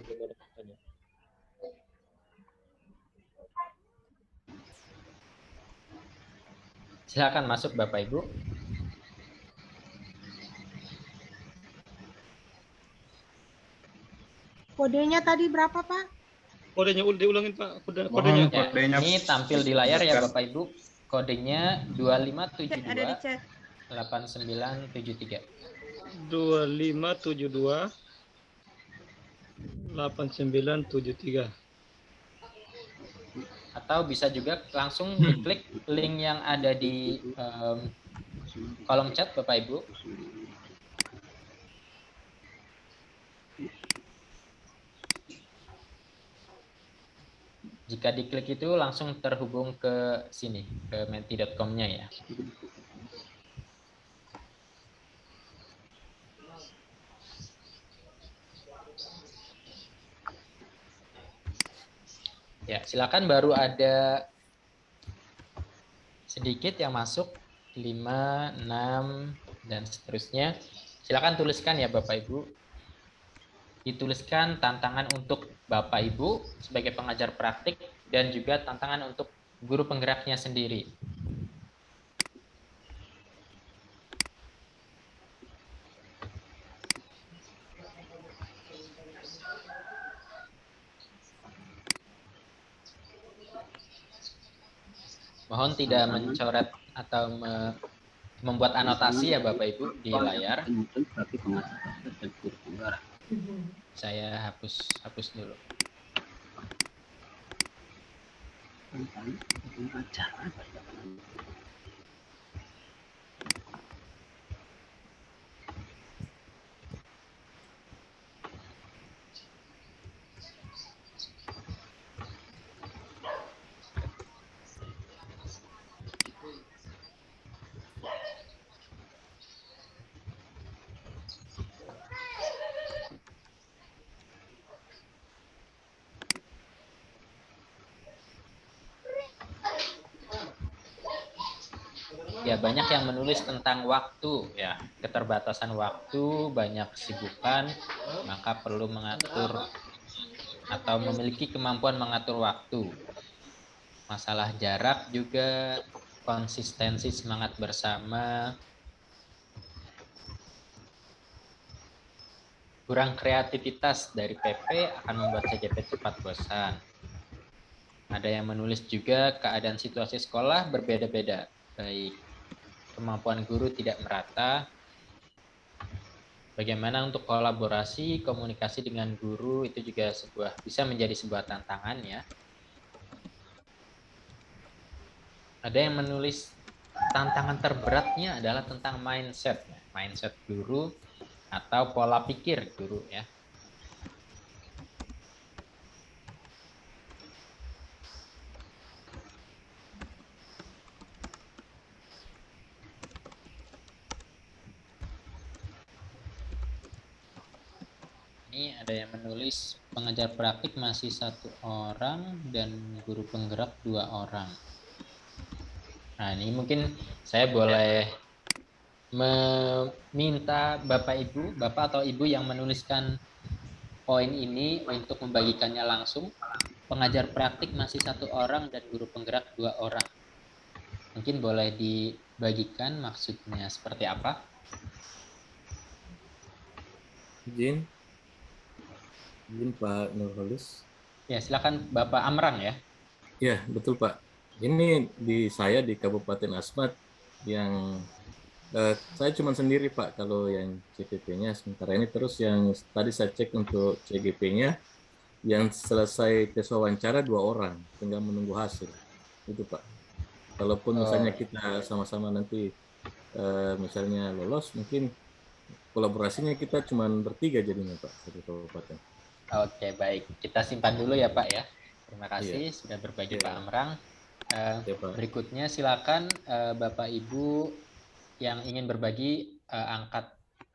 Silakan masuk Bapak Ibu. Kodenya tadi berapa, Pak? Kodenya diulangin Pak. Kodenya. Ya, ini tampil di layar ya Bapak Ibu. Kodenya 2572 Ada di chat. 8973. 2572 8973. Atau bisa juga langsung diklik link yang ada di kolom chat Bapak Ibu. Jika diklik itu langsung terhubung ke sini, ke menti.com-nya ya. Ya, silakan, baru ada sedikit yang masuk, 5, 6, dan seterusnya. Silakan tuliskan ya Bapak Ibu. Dituliskan tantangan untuk Bapak Ibu sebagai pengajar praktik dan juga tantangan untuk guru penggeraknya sendiri. Mohon tidak mencoret atau membuat anotasi ya Bapak Ibu di layar. Saya hapus dulu. ya banyak yang menulis tentang waktu ya, keterbatasan waktu, banyak kesibukan, maka perlu mengatur atau memiliki kemampuan mengatur waktu. Masalah jarak juga, konsistensi semangat bersama, kurang kreativitas dari PP akan membuat CGP cepat bosan. Ada yang menulis juga keadaan situasi sekolah berbeda-beda, baik kemampuan guru tidak merata, bagaimana untuk kolaborasi, komunikasi dengan guru itu juga bisa menjadi sebuah tantangan ya. Ada yang menulis tantangan terberatnya adalah tentang mindset guru atau pola pikir guru ya. Ini ada yang menulis pengajar praktik masih 1 orang dan guru penggerak 2 orang. Nah, ini mungkin saya boleh meminta Bapak atau Ibu yang menuliskan poin ini untuk membagikannya langsung. Pengajar praktik masih 1 orang dan guru penggerak 2 orang. Mungkin boleh dibagikan maksudnya seperti apa? Izin Pak Nurholis. Ya, silakan Bapak Amran ya. Ya, betul Pak. Ini saya di Kabupaten Asmat yang saya cuma sendiri Pak kalau yang CPP-nya sementara ini, terus yang tadi saya cek untuk CGP-nya yang selesai tes wawancara 2 orang, tinggal menunggu hasil. Itu Pak. Kalaupun misalnya kita sama-sama nanti misalnya lolos, mungkin kolaborasinya kita cuma bertiga jadinya Pak, satu kabupaten. Oke, baik. Kita simpan dulu ya Pak ya. Terima kasih sudah berbagi Pak Amran. Berikutnya silakan Bapak Ibu yang ingin berbagi angkat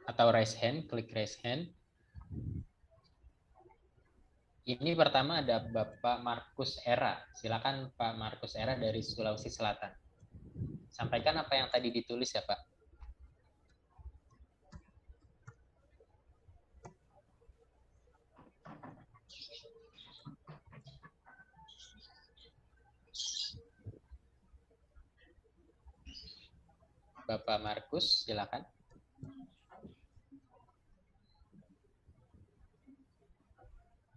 atau raise hand, klik raise hand. Ini pertama ada Bapak Markus Era. Silakan Pak Markus Era dari Sulawesi Selatan. Sampaikan apa yang tadi ditulis ya Pak. Bapak Markus, silakan.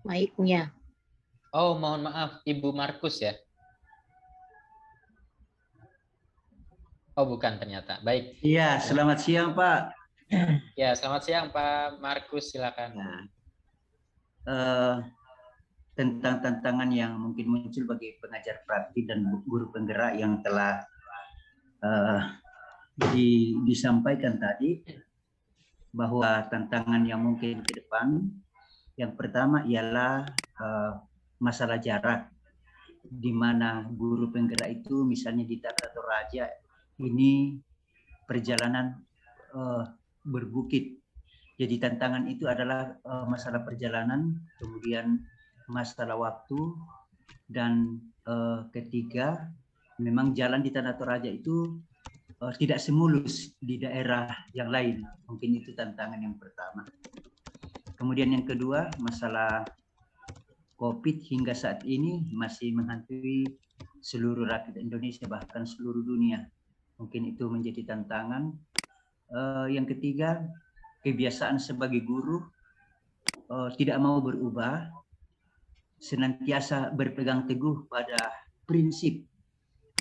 Mic-nya. Oh, mohon maaf, Ibu Markus ya. Oh, bukan ternyata. Baik. Iya, selamat siang, Pak. Ya, selamat siang, Pak Markus, silakan. Tentang tantangan yang mungkin muncul bagi pengajar praktik dan guru penggerak yang telah disampaikan tadi, bahwa tantangan yang mungkin ke depan yang pertama ialah masalah jarak, di mana guru penggerak itu misalnya di Tata Toraja ini perjalanan berbukit. Jadi tantangan itu adalah masalah perjalanan, kemudian masalah waktu, dan ketiga memang jalan di Tata Toraja itu tidak semulus di daerah yang lain. Mungkin itu tantangan yang pertama. Kemudian yang kedua, masalah COVID hingga saat ini masih menghantui seluruh rakyat Indonesia, bahkan seluruh dunia. Mungkin itu menjadi tantangan. Yang ketiga, kebiasaan sebagai guru tidak mau berubah, senantiasa berpegang teguh pada prinsip,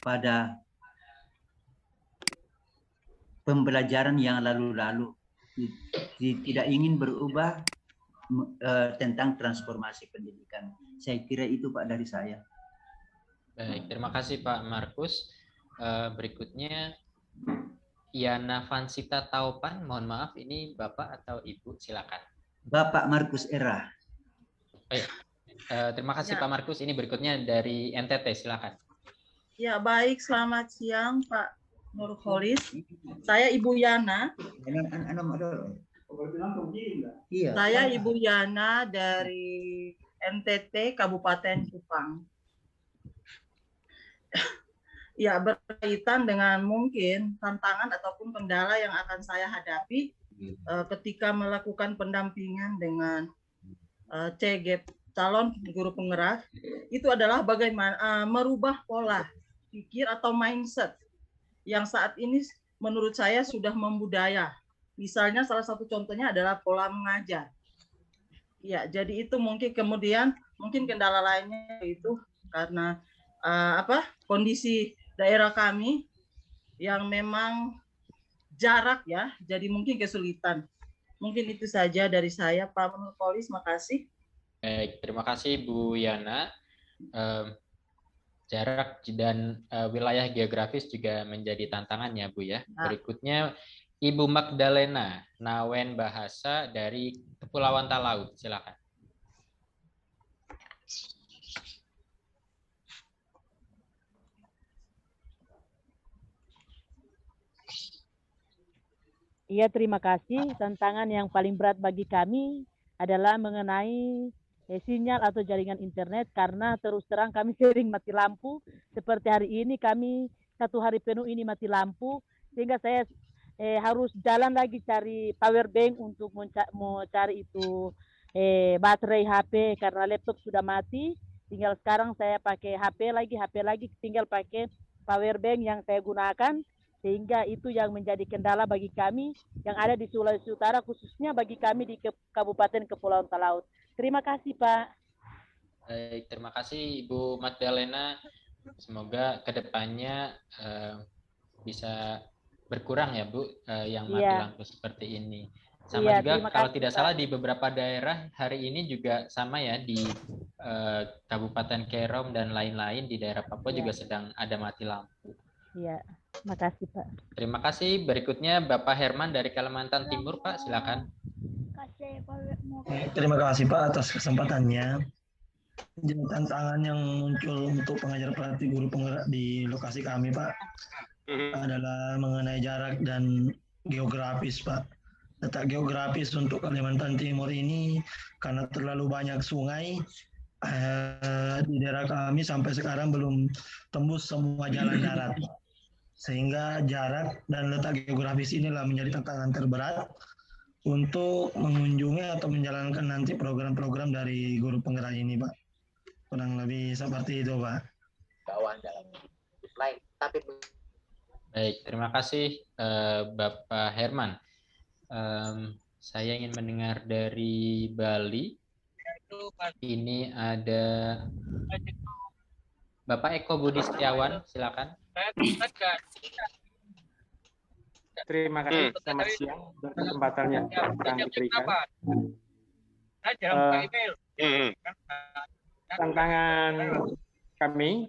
pada pembelajaran yang lalu-lalu, tidak ingin berubah tentang transformasi pendidikan. Saya kira itu Pak dari saya. Baik, terima kasih Pak Markus. Berikutnya Yana Vansita Taupan, mohon maaf ini Bapak atau Ibu, silakan. Bapak Markus Era. Baik. Terima kasih Pak Markus. Ini berikutnya dari NTT, silakan. Ya, baik, selamat siang Pak Nurholis. Saya Ibu Yana. Saya Ibu Yana dari NTT Kabupaten Kupang. ya berkaitan dengan mungkin tantangan ataupun kendala yang akan saya hadapi ketika melakukan pendampingan dengan CG calon guru penggerak, itu adalah bagaimana merubah pola pikir atau mindset yang saat ini menurut saya sudah membudaya. Misalnya salah satu contohnya adalah pola mengajar. Ya, jadi itu mungkin kemudian mungkin kendala lainnya itu karena kondisi daerah kami yang memang jarak ya, jadi mungkin kesulitan. Mungkin itu saja dari saya, Pak Nurholis. Makasih. Baik, terima kasih Bu Yana. Jarak dan wilayah geografis juga menjadi tantangannya, Bu ya. Berikutnya Ibu Magdalena Nawen Bahasa dari Kepulauan Talaut, silakan. Iya, terima kasih. Tantangan yang paling berat bagi kami adalah mengenai sinyal atau jaringan internet, karena terus terang kami sering mati lampu. Seperti hari ini kami 1 hari penuh ini mati lampu, sehingga saya harus jalan lagi cari power bank untuk mau cari itu baterai HP karena laptop sudah mati. Tinggal sekarang saya pakai HP lagi, tinggal pakai power bank yang saya gunakan. Sehingga itu yang menjadi kendala bagi kami yang ada di Sulawesi Utara, khususnya bagi kami di Kabupaten Kepulauan Talaut. Terima kasih, Pak. Baik, terima kasih Ibu Magdalena. Semoga kedepannya bisa berkurang ya, Bu, yang mati lampu seperti ini. Sama juga kalau tidak salah di beberapa daerah hari ini juga sama ya, di Kabupaten Kerom dan lain-lain di daerah Papua juga sedang ada mati lampu. Iya, makasih Pak. Terima kasih. Berikutnya Bapak Herman dari Kalimantan Timur, Pak, silakan. Terima kasih Pak atas kesempatannya. Jadi tantangan yang muncul untuk pengajar pelatih guru penggerak di lokasi kami, Pak, adalah mengenai jarak dan geografis, Pak. Letak geografis untuk Kalimantan Timur ini karena terlalu banyak sungai, di daerah kami sampai sekarang belum tembus semua jalan darat. Sehingga jarak dan letak geografis inilah menjadi tantangan terberat untuk mengunjungi atau menjalankan nanti program-program dari guru penggerak ini, Pak. Kurang lebih seperti itu, Pak. Baik, terima kasih Bapak Herman. Saya ingin mendengar dari Bali. Ini ada Bapak Eko Budi Setiawan, silakan. Terima kasih, selamat siang untuk kesempatan yang kami berikan. Tantangan kami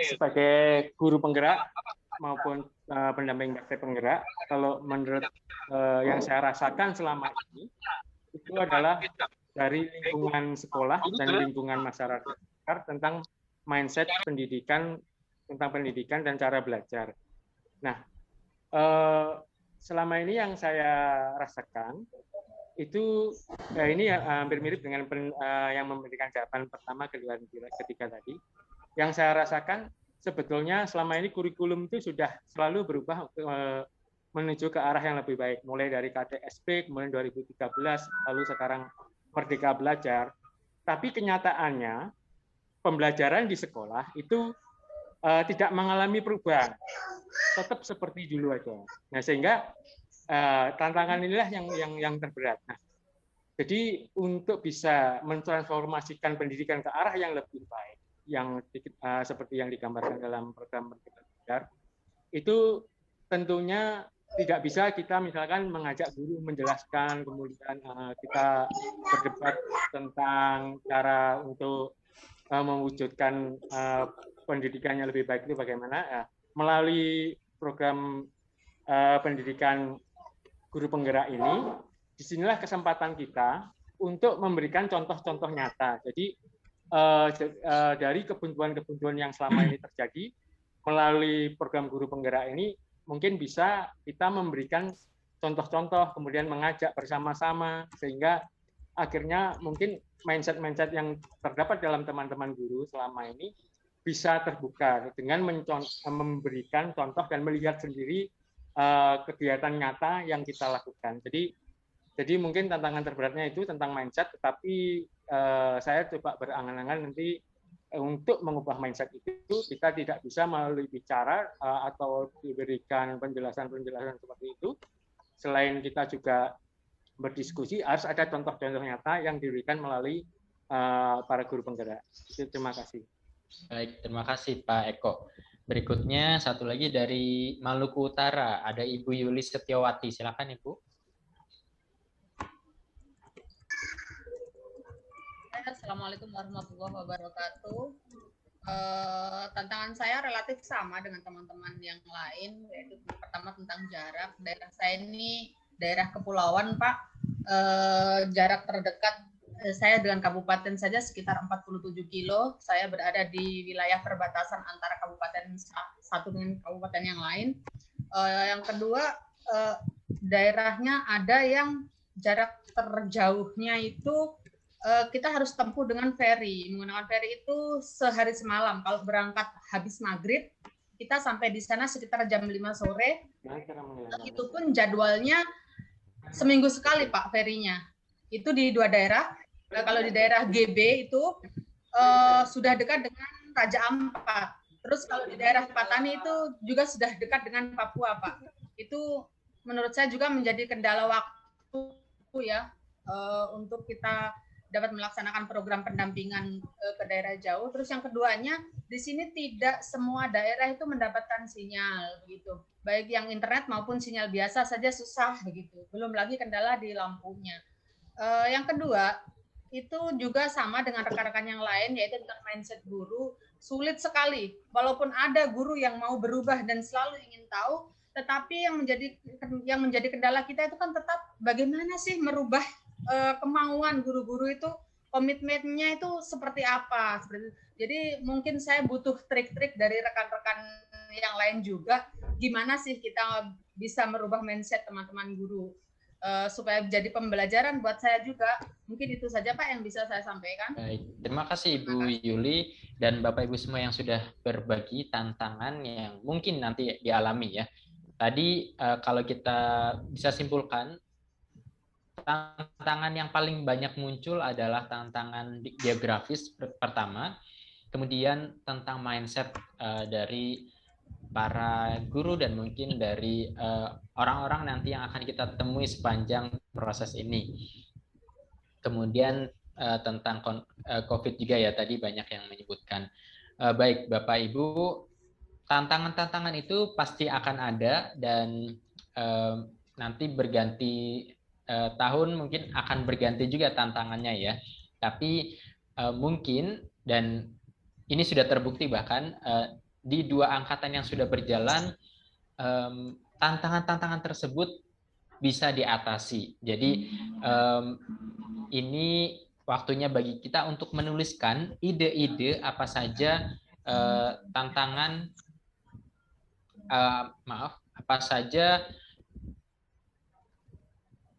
sebagai guru penggerak maupun pendamping praktek penggerak, kalau menurut yang saya rasakan selama ini, itu adalah dari lingkungan sekolah dan lingkungan masyarakat tentang mindset pendidikan, tentang pendidikan dan cara belajar. Nah, selama ini yang saya rasakan itu ini hampir mirip dengan yang memberikan jawaban pertama, kedua, ketiga tadi. Yang saya rasakan sebetulnya selama ini kurikulum itu sudah selalu berubah menuju ke arah yang lebih baik, mulai dari KTSP kemudian 2013, lalu sekarang Merdeka Belajar. Tapi kenyataannya pembelajaran di sekolah itu tidak mengalami perubahan, tetap seperti dulu aja. Nah, sehingga tantangan inilah yang terberat. Nah, jadi untuk bisa mentransformasikan pendidikan ke arah yang lebih baik, yang seperti yang digambarkan dalam program Merdeka Belajar, itu tentunya tidak bisa kita misalkan mengajak guru menjelaskan, kemudian kita berdebat tentang cara untuk mewujudkan pendidikannya lebih baik itu bagaimana. Melalui program pendidikan guru penggerak ini, disinilah kesempatan kita untuk memberikan contoh-contoh nyata. Jadi dari kebuntuan-kebuntuan yang selama ini terjadi, melalui program guru penggerak ini mungkin bisa kita memberikan contoh-contoh, kemudian mengajak bersama-sama, sehingga akhirnya mungkin mindset-mindset yang terdapat dalam teman-teman guru selama ini bisa terbuka dengan memberikan contoh dan melihat sendiri kegiatan nyata yang kita lakukan. Jadi mungkin tantangan terberatnya itu tentang mindset, tetapi saya coba berangan-angan nanti untuk mengubah mindset itu kita tidak bisa melalui bicara atau diberikan penjelasan-penjelasan seperti itu. Selain kita juga berdiskusi, harus ada contoh-contoh nyata yang diberikan melalui para guru penggerak. Terima kasih. Baik, terima kasih Pak Eko. Berikutnya satu lagi dari Maluku Utara, ada Ibu Yulis Setiawati. Silakan Ibu. Assalamualaikum warahmatullahi wabarakatuh. Tantangan saya relatif sama dengan teman-teman yang lain, yaitu pertama tentang jarak. Daerah saya ini daerah kepulauan, Pak. Jarak terdekat saya dengan kabupaten saja sekitar 47 kilo. Saya berada di wilayah perbatasan antara kabupaten satu dengan kabupaten yang lain. Yang kedua, daerahnya ada yang jarak terjauhnya itu kita harus tempuh dengan ferry. Menggunakan ferry itu sehari semalam. Kalau berangkat habis maghrib, kita sampai di sana sekitar jam 5 sore. Itu pun jadwalnya seminggu sekali, Pak, ferrynya. Itu di 2 daerah. Nah, kalau di daerah GB itu sudah dekat dengan Raja Ampat. Terus kalau di daerah Patani itu juga sudah dekat dengan Papua, Pak. Itu menurut saya juga menjadi kendala waktu ya untuk kita dapat melaksanakan program pendampingan ke daerah jauh. Terus yang keduanya, di sini tidak semua daerah itu mendapatkan sinyal begitu. Baik yang internet maupun sinyal biasa saja susah begitu. Belum lagi kendala di lampunya. Yang kedua, itu juga sama dengan rekan-rekan yang lain, yaitu tentang mindset guru. Sulit sekali, walaupun ada guru yang mau berubah dan selalu ingin tahu, tetapi yang menjadi kendala kita itu kan tetap bagaimana sih merubah kemauan guru-guru itu, komitmennya itu seperti apa. Jadi mungkin saya butuh trik-trik dari rekan-rekan yang lain juga, gimana sih kita bisa merubah mindset teman-teman guru supaya jadi pembelajaran buat saya juga. Mungkin itu saja Pak yang bisa saya sampaikan. Baik, terima kasih Ibu Yuli dan Bapak Ibu semua yang sudah berbagi tantangan yang mungkin nanti dialami ya. Tadi kalau kita bisa simpulkan, tantangan yang paling banyak muncul adalah tantangan geografis pertama, kemudian tentang mindset dari para guru dan mungkin dari orang-orang nanti yang akan kita temui sepanjang proses ini. Kemudian tentang COVID juga ya, tadi banyak yang menyebutkan. Baik Bapak Ibu, tantangan-tantangan itu pasti akan ada dan nanti berganti tahun mungkin akan berganti juga tantangannya ya. Tapi mungkin, dan ini sudah terbukti bahkan di 2 angkatan yang sudah berjalan, tantangan-tantangan tersebut bisa diatasi. Jadi ini waktunya bagi kita untuk menuliskan ide-ide apa saja tantangan, apa saja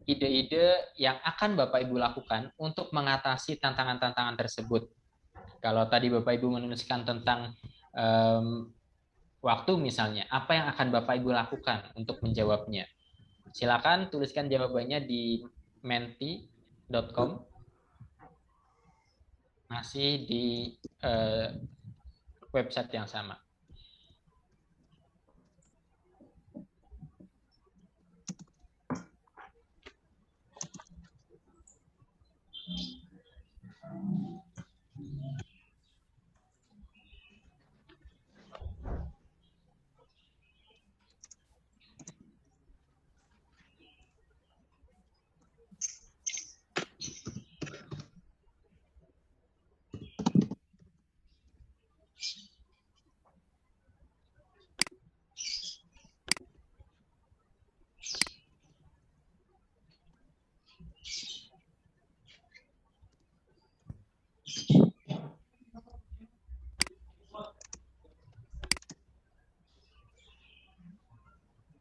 ide-ide yang akan Bapak Ibu lakukan untuk mengatasi tantangan-tantangan tersebut. Kalau tadi Bapak Ibu menuliskan tentang waktu misalnya, apa yang akan Bapak Ibu lakukan untuk menjawabnya? Silakan tuliskan jawabannya di menti.com. Masih di website yang sama.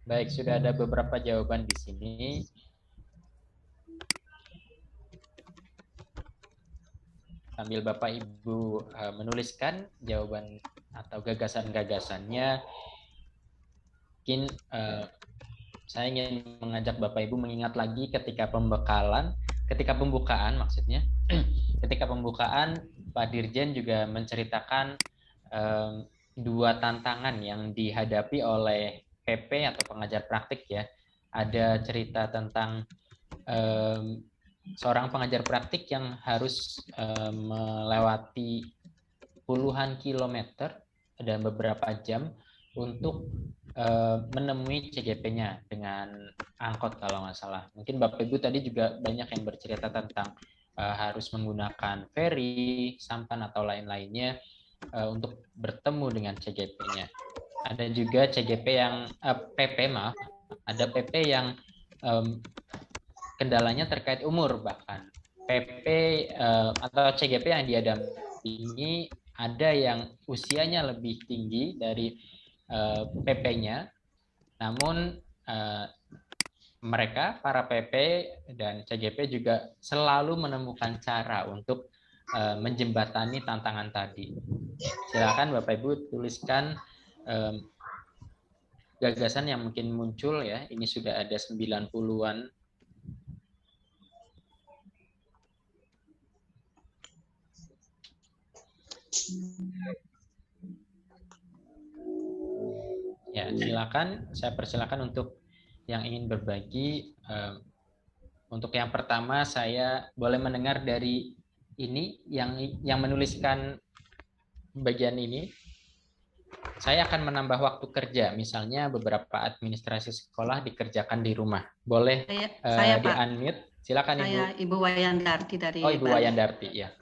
Baik, sudah ada beberapa jawaban di sini. Sambil Bapak Ibu menuliskan jawaban atau gagasan-gagasannya, mungkin saya ingin mengajak Bapak Ibu mengingat lagi ketika pembukaan maksudnya, ketika pembukaan Pak Dirjen juga menceritakan dua tantangan yang dihadapi oleh PP atau pengajar praktik ya. Ada cerita tentang seorang pengajar praktik yang harus melewati puluhan kilometer dan beberapa jam untuk menemui CGP-nya dengan angkot kalau nggak salah. Mungkin Bapak Ibu tadi juga banyak yang bercerita tentang harus menggunakan ferry, sampan atau lain-lainnya untuk bertemu dengan CGP-nya. Ada juga CGP yang PP maaf, ada PP yang kendalanya terkait umur, bahkan PP atau CGP yang dia dampingi ada yang usianya lebih tinggi dari PP-nya, namun mereka para PP dan CGP juga selalu menemukan cara untuk menjembatani tantangan tadi. Silakan Bapak Ibu tuliskan gagasan yang mungkin muncul ya. Ini sudah ada 90-an. Ya, silakan. Saya persilakan untuk yang ingin berbagi. Untuk yang pertama, saya boleh mendengar dari ini yang menuliskan bagian ini. Saya akan menambah waktu kerja, misalnya beberapa administrasi sekolah dikerjakan di rumah. Boleh saya Pak. di-unmute? Silakan Saya Ibu Wayandarti dari Oh, Ibu Bali. Wayandarti, ya.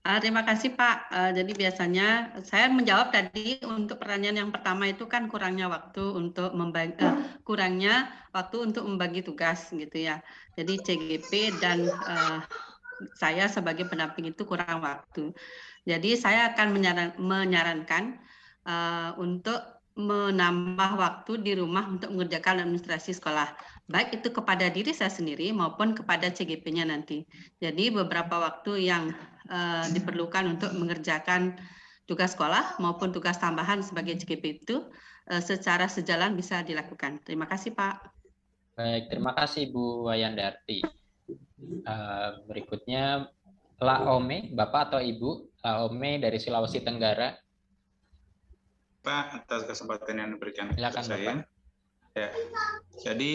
Terima kasih Pak. Jadi biasanya saya menjawab tadi untuk pertanyaan yang pertama itu kan kurangnya waktu untuk membagi tugas gitu ya. Jadi CGP dan saya sebagai pendamping itu kurang waktu. Jadi saya akan menyarankan untuk menambah waktu di rumah untuk mengerjakan administrasi sekolah, baik itu kepada diri saya sendiri maupun kepada CGP-nya nanti. Jadi beberapa waktu yang diperlukan untuk mengerjakan tugas sekolah maupun tugas tambahan sebagai CGP itu secara sejalan bisa dilakukan. Terima kasih Pak. Baik, terima kasih Bu Wayandarti. Berikutnya Laome, Bapak atau Ibu Laome dari Sulawesi Tenggara. Pak, atas kesempatan yang diberikan kepada Silakan, saya. Bapak. Ya, jadi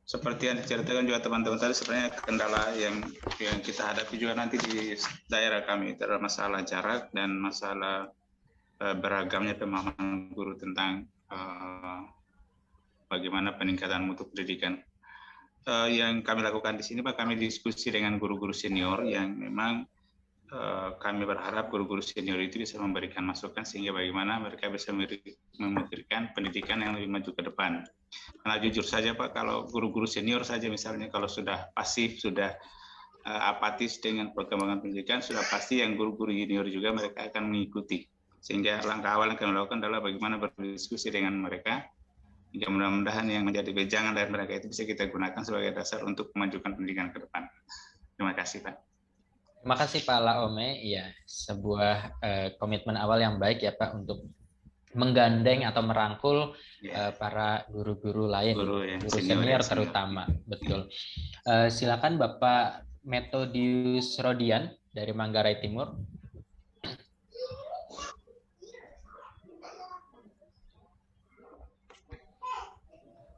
seperti yang diceritakan juga teman-teman tadi, sebenarnya kendala yang kita hadapi juga nanti di daerah kami itu adalah masalah jarak dan masalah beragamnya pemahaman guru tentang bagaimana peningkatan mutu pendidikan. Yang kami lakukan di sini, Pak, kami diskusi dengan guru-guru senior yang memang kami berharap guru-guru senior itu bisa memberikan masukan sehingga bagaimana mereka bisa memikirkan pendidikan yang lebih maju ke depan. Karena jujur saja Pak, kalau guru-guru senior saja misalnya kalau sudah pasif, sudah apatis dengan perkembangan pendidikan, sudah pasti yang guru-guru junior juga mereka akan mengikuti. Sehingga langkah awal yang kami lakukan adalah bagaimana berdiskusi dengan mereka, hingga mudah-mudahan yang menjadi wejangan dari mereka itu bisa kita gunakan sebagai dasar untuk memajukan pendidikan ke depan. Terima kasih Pak. Terima kasih Pak Laome. Iya, sebuah komitmen awal yang baik ya Pak untuk menggandeng atau merangkul para guru-guru lain, guru senior terutama. Betul. Silakan Bapak Metodius Rodian dari Manggarai Timur.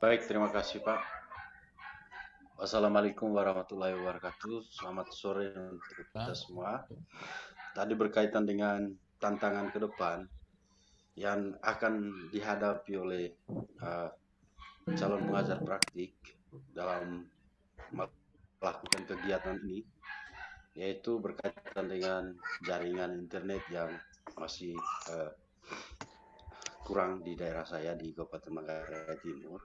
Baik, terima kasih Pak. Wassalamualaikum warahmatullahi wabarakatuh. Selamat sore untuk kita semua. Tadi berkaitan dengan tantangan ke depan yang akan dihadapi oleh calon pengajar praktik dalam melakukan kegiatan ini, yaitu berkaitan dengan jaringan internet yang masih kurang di daerah saya di Kabupaten Manggarai Timur.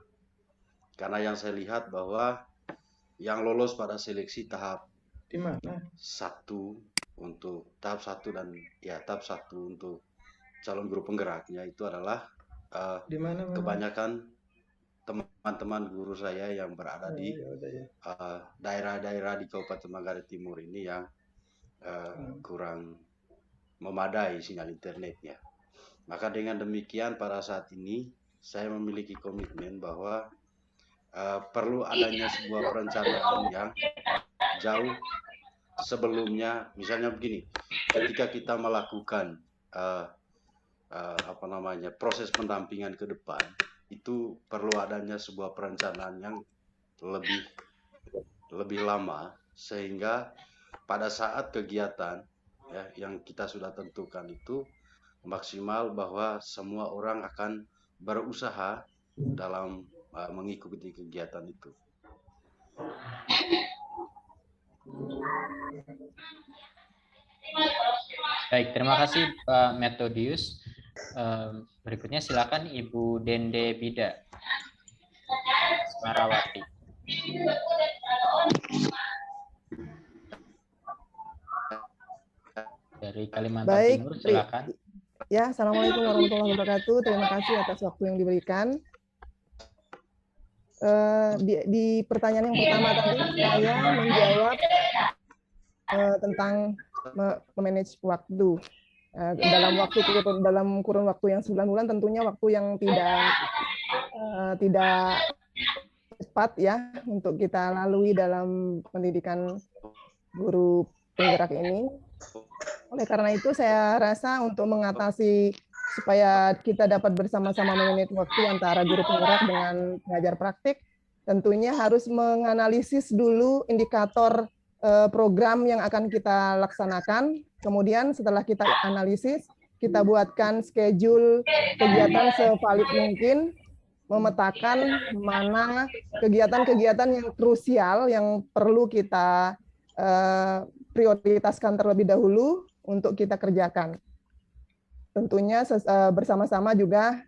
Karena yang saya lihat bahwa yang lolos pada seleksi tahap Di mana? 1 untuk tahap 1 dan tahap 1 untuk calon guru penggeraknya itu adalah Di mana? kebanyakan teman-teman guru saya yang berada di daerah-daerah di Kabupaten Manggarai Timur ini yang kurang memadai sinyal internetnya. Maka dengan demikian pada saat ini saya memiliki komitmen bahwa perlu adanya sebuah perencanaan yang jauh sebelumnya. Misalnya begini, ketika kita melakukan proses pendampingan ke depan, itu perlu adanya sebuah perencanaan yang lebih lama, sehingga pada saat kegiatan ya, yang kita sudah tentukan itu maksimal bahwa semua orang akan berusaha dalam mengikuti kegiatan itu. Baik, terima kasih Pak Metodius. Berikutnya silakan Ibu Dende Bida Semarawati. Dari Kalimantan Timur, silakan. Ya, Assalamualaikum warahmatullahi wabarakatuh. Terima kasih atas waktu yang diberikan. Di pertanyaan yang pertama tadi saya menjawab tentang memanage waktu. Dalam kurun waktu yang 9 bulan tentunya waktu yang tidak cepat ya untuk kita lalui dalam pendidikan guru penggerak ini. Oleh karena itu saya rasa untuk mengatasi supaya kita dapat bersama-sama memanage waktu antara guru penggerak dengan pengajar praktik, tentunya harus menganalisis dulu indikator program yang akan kita laksanakan. Kemudian setelah kita analisis, kita buatkan schedule kegiatan sevalid mungkin, memetakan mana kegiatan-kegiatan yang krusial yang perlu kita prioritaskan terlebih dahulu untuk kita kerjakan. Tentunya bersama-sama juga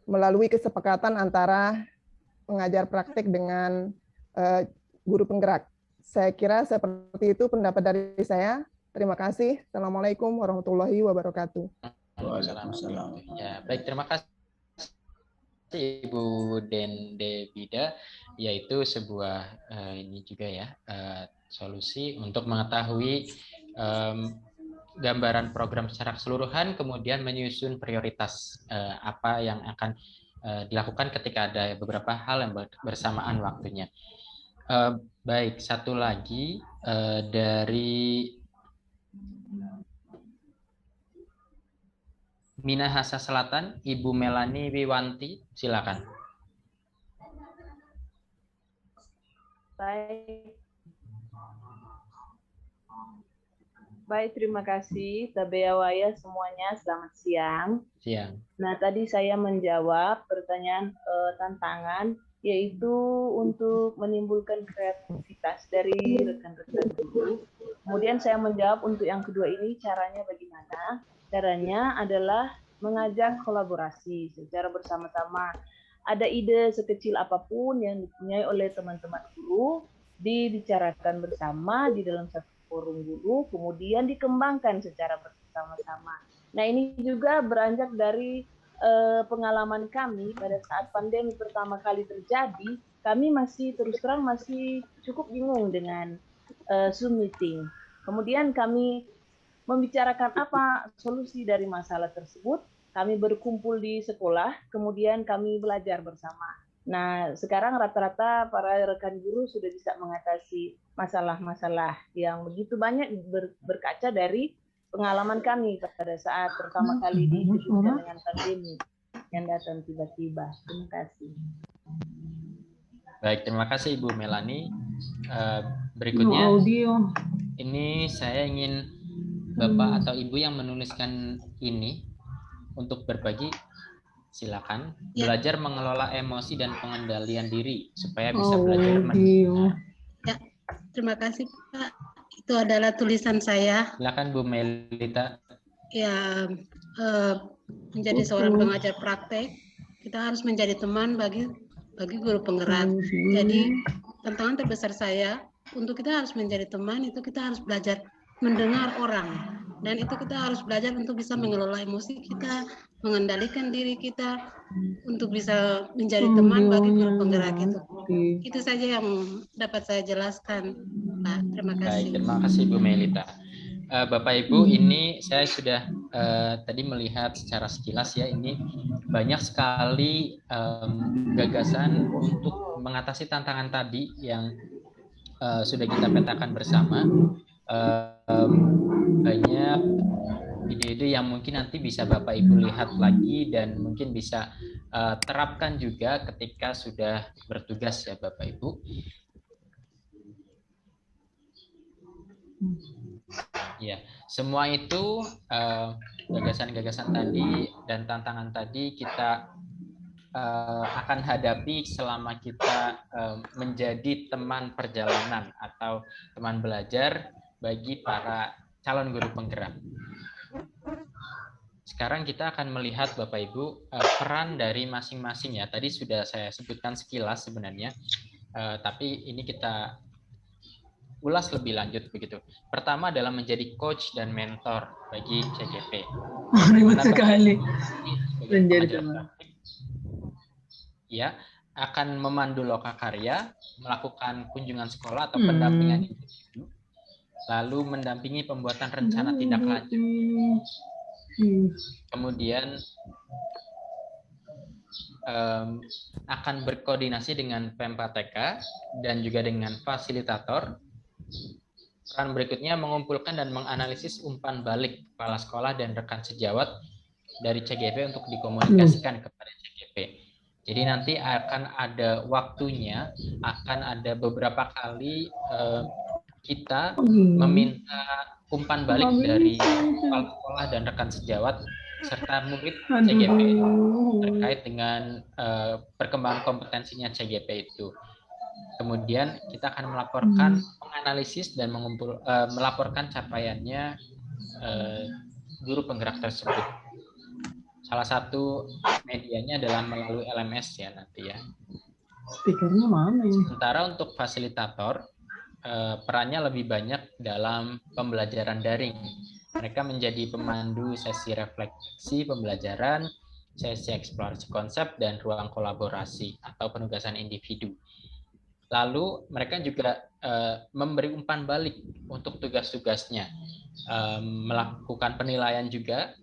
melalui kesepakatan antara pengajar praktik dengan guru penggerak. Saya kira seperti itu pendapat dari saya. Terima kasih. Assalamualaikum warahmatullahi wabarakatuh. Waalaikumsalam. Ya, baik, terima kasih Ibu Dende Bida. Yaitu sebuah ini juga ya solusi untuk mengetahui gambaran program secara keseluruhan, kemudian menyusun prioritas apa yang akan dilakukan ketika ada beberapa hal yang bersamaan waktunya. Baik, satu lagi dari Minahasa Selatan, Ibu Melani Wiwanti, silakan. Baik, terima kasih Tabeyawaya semuanya, selamat siang. Siang. Nah, tadi saya menjawab pertanyaan tantangan, yaitu untuk menimbulkan kreativitas dari rekan-rekan guru. Kemudian saya menjawab untuk yang kedua ini caranya bagaimana? Caranya adalah mengajak kolaborasi secara bersama-sama. Ada ide sekecil apapun yang dipunyai oleh teman-teman guru, dibicarakan bersama di dalam satu forum guru, kemudian dikembangkan secara bersama-sama. Nah, ini juga beranjak dari pengalaman kami pada saat pandemi pertama kali terjadi. Kami masih terus terang masih cukup bingung dengan Zoom meeting. Kemudian kami membicarakan apa solusi dari masalah tersebut. Kami berkumpul di sekolah, kemudian kami belajar bersama. Nah, sekarang rata-rata para rekan guru sudah bisa mengatasi masalah-masalah yang begitu banyak berkaca dari pengalaman kami pada saat pertama kali dihadapkan dengan pandemi yang datang tiba-tiba. Terima kasih. Baik, terima kasih Ibu Melani. Berikutnya, ini saya ingin Bapak atau Ibu yang menuliskan ini untuk berbagi, silakan. Belajar mengelola emosi dan pengendalian diri supaya bisa belajar. Ya, terima kasih Pak. Itu adalah tulisan saya. Silakan Bu Melita. Ya, menjadi seorang pengajar praktek, kita harus menjadi teman bagi guru penggerak. Jadi tantangan terbesar saya untuk kita harus menjadi teman itu kita harus belajar mendengar orang, dan itu kita harus belajar untuk bisa mengelola emosi kita, mengendalikan diri kita untuk bisa menjadi teman bagi guru penggerak itu. Itu saja yang dapat saya jelaskan, Pak. Terima kasih. Baik, terima kasih Bu Melita. Bapak Ibu, ini saya sudah tadi melihat secara sekilas ya, ini banyak sekali gagasan untuk mengatasi tantangan tadi yang sudah kita petakan bersama. Banyak ide-ide yang mungkin nanti bisa Bapak Ibu lihat lagi dan mungkin bisa terapkan juga ketika sudah bertugas ya Bapak Ibu. Ya, semua itu gagasan-gagasan tadi dan tantangan tadi kita akan hadapi selama kita menjadi teman perjalanan atau teman belajar bagi para calon guru penggerak. Sekarang kita akan melihat Bapak Ibu peran dari masing-masing ya. Tadi sudah saya sebutkan sekilas sebenarnya, tapi ini kita ulas lebih lanjut begitu. Pertama adalah menjadi coach dan mentor bagi CGP. Ribet sekali. Menjadi teman. Ya, akan memandu lokakarya, melakukan kunjungan sekolah atau pendampingan individu, lalu mendampingi pembuatan rencana tindak lanjut. Kemudian akan berkoordinasi dengan Pempa TK dan juga dengan fasilitator. Peran berikutnya mengumpulkan dan menganalisis umpan balik kepala sekolah dan rekan sejawat dari CGP untuk dikomunikasikan kepada CGP. Jadi nanti akan ada waktunya, akan ada beberapa kali kita meminta umpan balik dari kepala sekolah dan rekan sejawat serta murid CGP terkait dengan perkembangan kompetensinya CGP itu. Kemudian kita akan melaporkan, menganalisis dan melaporkan capaiannya guru penggerak tersebut. Salah satu medianya adalah melalui LMS ya nanti ya. Speakernya mana ini? Sementara untuk fasilitator, perannya lebih banyak dalam pembelajaran daring. Mereka menjadi pemandu sesi refleksi pembelajaran, sesi eksplorasi konsep, dan ruang kolaborasi atau penugasan individu. Lalu mereka juga memberi umpan balik untuk tugas-tugasnya, melakukan penilaian juga,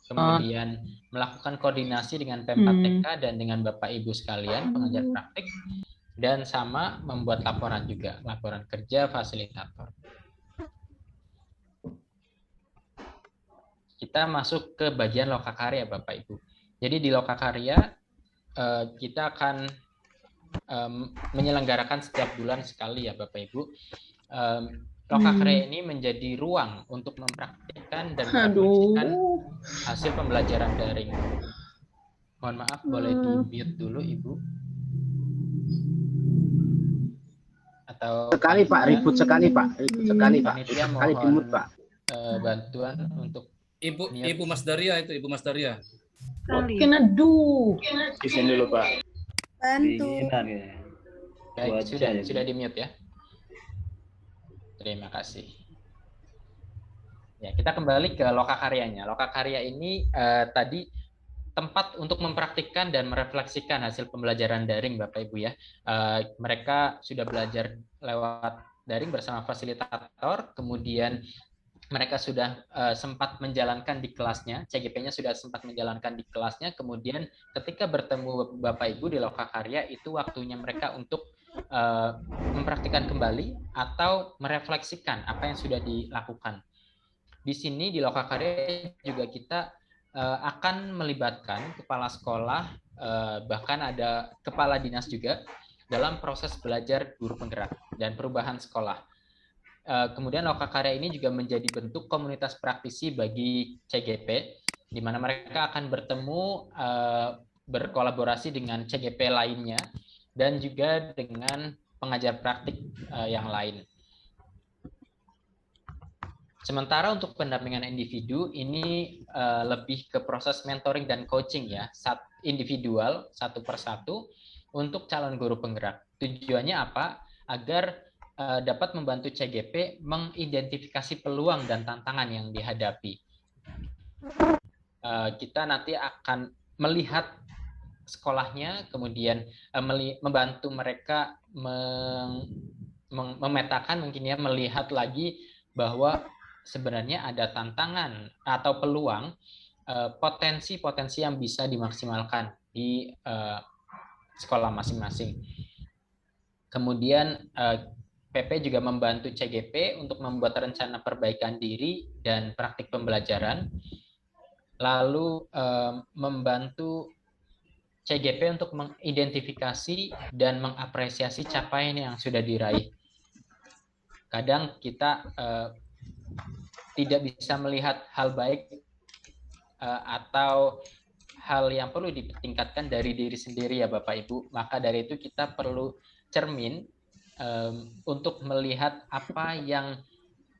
kemudian melakukan koordinasi dengan Pempa TK dan dengan Bapak Ibu sekalian pengajar praktik, dan sama membuat laporan juga, laporan kerja fasilitator. Kita masuk ke bagian lokakarya Bapak Ibu. Jadi di lokakarya kita akan menyelenggarakan setiap bulan sekali ya Bapak Ibu. Lokakarya ini menjadi ruang untuk mempraktikkan dan merefleksikan hasil pembelajaran daring. Mohon maaf, boleh di-mute dulu Ibu. Atau sekali Pak, ribut sekali Pak, ribut sekali Pak, sekali dimut Pak. Bantuan untuk Ibu Mas Daria itu, Ibu Mas Daria. Oke, aduh. Izin dulu Pak. Bantu. Baik, sudah di-mute ya. Terima kasih. Ya, kita kembali ke lokakaryanya. Lokakarya ini tadi tempat untuk mempraktikkan dan merefleksikan hasil pembelajaran daring Bapak Ibu ya. Mereka sudah belajar lewat daring bersama fasilitator, kemudian mereka sudah sempat menjalankan di kelasnya, CGP-nya sudah sempat menjalankan di kelasnya, kemudian ketika bertemu Bapak Ibu di lokakarya itu waktunya mereka untuk mempraktikkan kembali atau merefleksikan apa yang sudah dilakukan. Di sini di lokakarya juga kita akan melibatkan kepala sekolah, bahkan ada kepala dinas juga dalam proses belajar guru penggerak dan perubahan sekolah. Kemudian lokakarya ini juga menjadi bentuk komunitas praktisi bagi CGP, di mana mereka akan bertemu, berkolaborasi dengan CGP lainnya, dan juga dengan pengajar praktik yang lain. Sementara untuk pendampingan individu ini lebih ke proses mentoring dan coaching ya, individual satu persatu untuk calon guru penggerak. Tujuannya apa? Agar dapat membantu CGP mengidentifikasi peluang dan tantangan yang dihadapi. Kita nanti akan melihat sekolahnya, kemudian membantu mereka memetakan mungkin ya, melihat lagi bahwa sebenarnya ada tantangan atau peluang potensi-potensi yang bisa dimaksimalkan di sekolah masing-masing. Kemudian PP juga membantu CGP untuk membuat rencana perbaikan diri dan praktik pembelajaran, lalu membantu CGP untuk mengidentifikasi dan mengapresiasi capaian yang sudah diraih. Kadang kita tidak bisa melihat hal baik atau hal yang perlu ditingkatkan dari diri sendiri ya Bapak Ibu. Maka dari itu kita perlu cermin untuk melihat apa yang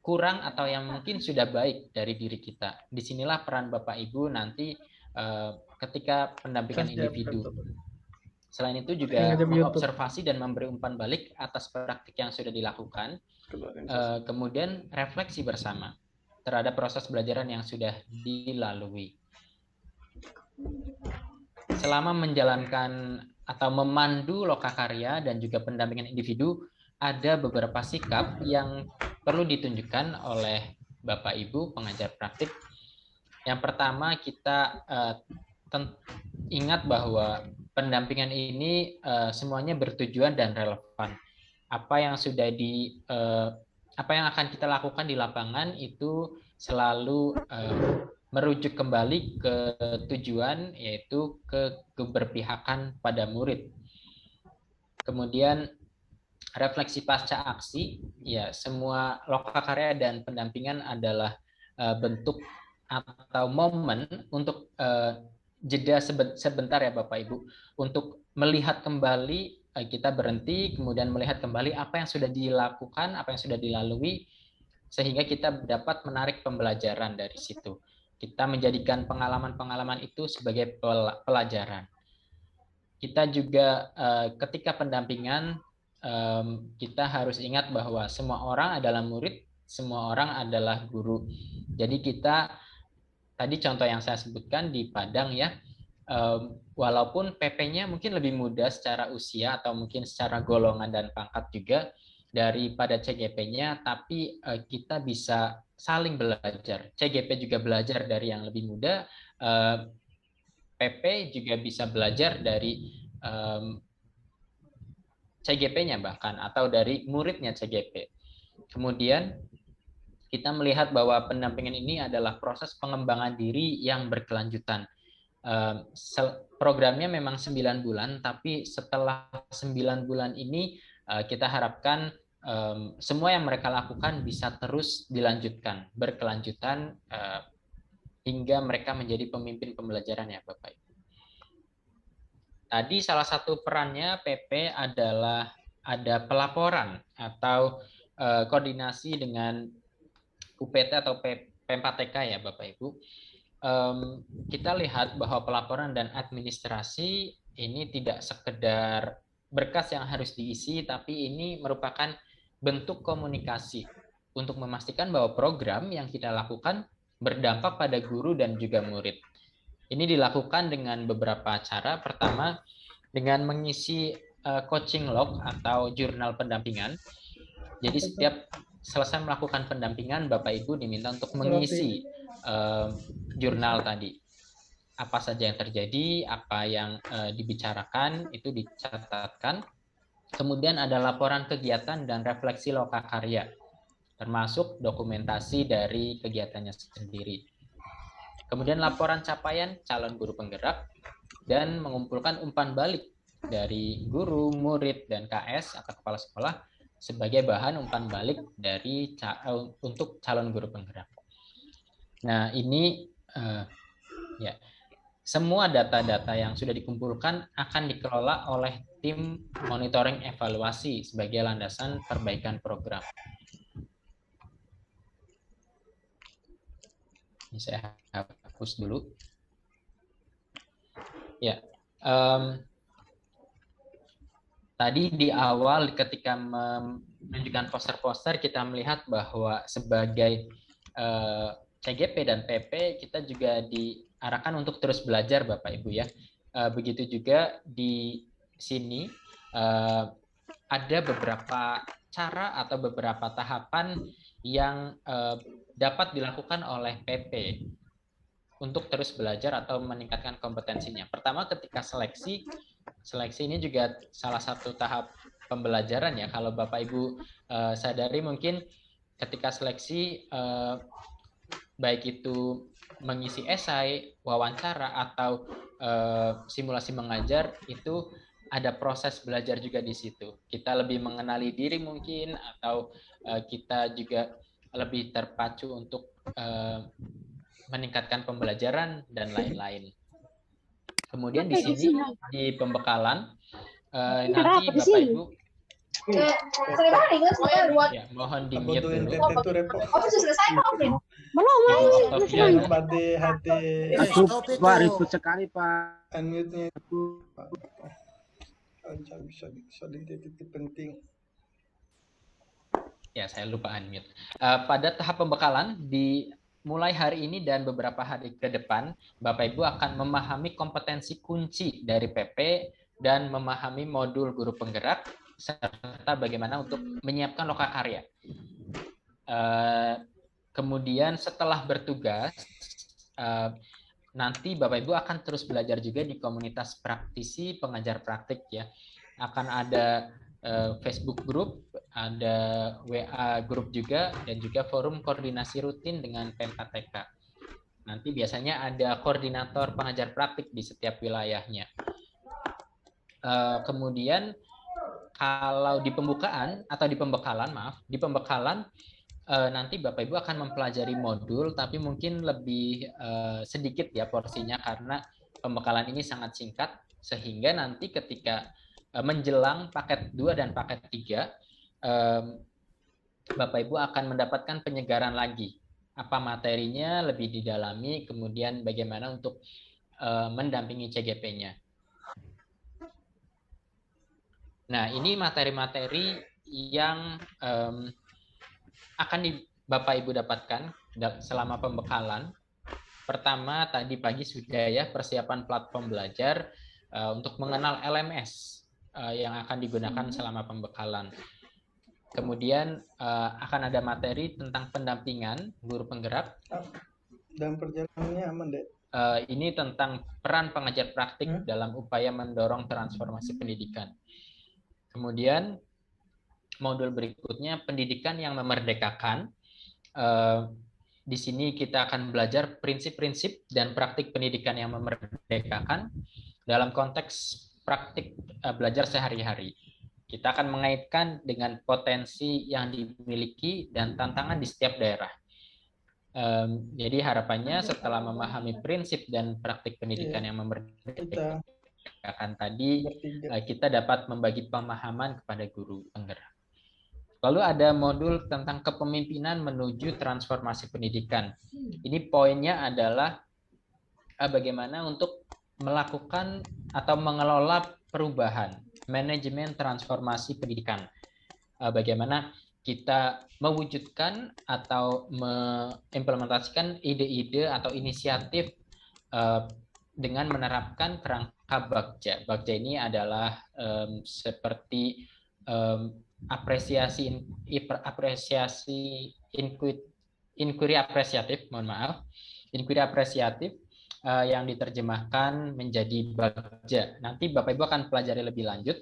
kurang atau yang mungkin sudah baik dari diri kita. Disinilah peran Bapak Ibu nanti ketika pendampingan individu. Selain itu juga mengobservasi dan memberi umpan balik atas praktik yang sudah dilakukan. Kemudian refleksi bersama terhadap proses pembelajaran yang sudah dilalui. Selama menjalankan atau memandu lokakarya dan juga pendampingan individu, ada beberapa sikap yang perlu ditunjukkan oleh Bapak Ibu pengajar praktik. Yang pertama, kita ingat bahwa pendampingan ini semuanya bertujuan dan relevan. Apa yang akan kita lakukan di lapangan itu selalu merujuk kembali ke tujuan, yaitu ke keberpihakan pada murid. Kemudian refleksi pasca aksi, ya semua lokakarya dan pendampingan adalah bentuk atau momen untuk jeda sebentar ya Bapak Ibu, untuk melihat kembali, kita berhenti, kemudian melihat kembali apa yang sudah dilakukan, apa yang sudah dilalui, sehingga kita dapat menarik pembelajaran dari situ. Kita menjadikan pengalaman-pengalaman itu sebagai pelajaran. Kita juga ketika pendampingan, kita harus ingat bahwa semua orang adalah murid, semua orang adalah guru. Jadi kita, tadi contoh yang saya sebutkan di Padang ya, walaupun PP-nya mungkin lebih muda secara usia atau mungkin secara golongan dan pangkat juga daripada CGP-nya, tapi kita bisa saling belajar. CGP juga belajar dari yang lebih muda, PP juga bisa belajar dari CGP-nya bahkan, atau dari muridnya CGP. Kemudian kita melihat bahwa pendampingan ini adalah proses pengembangan diri yang berkelanjutan. Programnya memang 9 bulan, tapi setelah 9 bulan ini kita harapkan semua yang mereka lakukan bisa terus dilanjutkan, berkelanjutan hingga mereka menjadi pemimpin pembelajaran ya Bapak Ibu. Tadi salah satu perannya PP adalah ada pelaporan atau koordinasi dengan UPT atau P4TK ya Bapak Ibu. Kita lihat bahwa pelaporan dan administrasi ini tidak sekedar berkas yang harus diisi, tapi ini merupakan bentuk komunikasi untuk memastikan bahwa program yang kita lakukan berdampak pada guru dan juga murid. Ini dilakukan dengan beberapa cara. Pertama, dengan mengisi coaching log atau jurnal pendampingan. Jadi setiap selesai melakukan pendampingan, Bapak Ibu diminta untuk mengisi jurnal tadi. Apa saja yang terjadi, apa yang dibicarakan, itu dicatatkan. Kemudian ada laporan kegiatan dan refleksi lokakarya, termasuk dokumentasi dari kegiatannya sendiri. Kemudian laporan capaian calon guru penggerak, dan mengumpulkan umpan balik dari guru, murid, dan KS atau kepala sekolah sebagai bahan umpan balik dari untuk calon guru penggerak. Nah ini ya, semua data-data yang sudah dikumpulkan akan dikelola oleh tim monitoring evaluasi sebagai landasan perbaikan program. Ini saya hapus dulu. Ya, tadi di awal ketika menunjukkan poster-poster kita melihat bahwa sebagai CGP dan PP kita juga diarahkan untuk terus belajar Bapak Ibu ya. Begitu juga di sini ada beberapa cara atau beberapa tahapan yang dapat dilakukan oleh PP untuk terus belajar atau meningkatkan kompetensinya. Pertama, ketika seleksi ini juga salah satu tahap pembelajaran ya. Kalau Bapak Ibu sadari mungkin ketika seleksi baik itu mengisi esai, wawancara atau simulasi mengajar, itu ada proses belajar juga di situ. Kita lebih mengenali diri mungkin, atau kita juga lebih terpacu untuk meningkatkan pembelajaran dan lain-lain. Kemudian di sini di pembekalan nanti Bapak Ibu ya, mohon di-mute dulu. Pak, ribut sekali Pak. Unmute-nya bisa titik penting. Ya, saya lupa unmute. Pada tahap pembekalan mulai hari ini dan beberapa hari ke depan, Bapak Ibu akan memahami kompetensi kunci dari PP dan memahami modul guru penggerak serta bagaimana untuk menyiapkan lokakarya. Kemudian setelah bertugas, nanti Bapak Ibu akan terus belajar juga di komunitas praktisi pengajar praktik ya. Akan ada Facebook group, ada WA group juga, dan juga forum koordinasi rutin dengan Pemkatk. Nanti biasanya ada koordinator pengajar praktik di setiap wilayahnya. Kemudian kalau di pembekalan nanti Bapak Ibu akan mempelajari modul, tapi mungkin lebih sedikit ya porsinya karena pembekalan ini sangat singkat, sehingga nanti ketika menjelang paket 2 dan paket 3, Bapak Ibu akan mendapatkan penyegaran lagi. Apa materinya lebih didalami, kemudian bagaimana untuk mendampingi CGP-nya. Nah, ini materi-materi yang akan Bapak Ibu dapatkan selama pembekalan. Pertama, tadi pagi sudah ya persiapan platform belajar untuk mengenal LMS yang akan digunakan selama pembekalan. Kemudian akan ada materi tentang pendampingan guru penggerak. Dan perjalanannya aman, Dek. Ini tentang peran pengajar praktik dalam upaya mendorong transformasi pendidikan. Kemudian modul berikutnya pendidikan yang memerdekakan. Di sini kita akan belajar prinsip-prinsip dan praktik pendidikan yang memerdekakan dalam konteks praktik belajar sehari-hari. Kita akan mengaitkan dengan potensi yang dimiliki dan tantangan di setiap daerah. Jadi harapannya setelah memahami prinsip dan praktik pendidikan yang memerdekakan tadi, kita dapat membagi pemahaman kepada guru penggerak. Lalu ada modul tentang kepemimpinan menuju transformasi pendidikan. Ini poinnya adalah bagaimana untuk melakukan atau mengelola perubahan, manajemen transformasi pendidikan. Bagaimana kita mewujudkan atau mengimplementasikan ide-ide atau inisiatif dengan menerapkan kerangka Bagja. Bagja ini adalah seperti inquiry apresiatif, inquiry apresiatif yang diterjemahkan menjadi Bagja. Nanti Bapak Ibu akan pelajari lebih lanjut.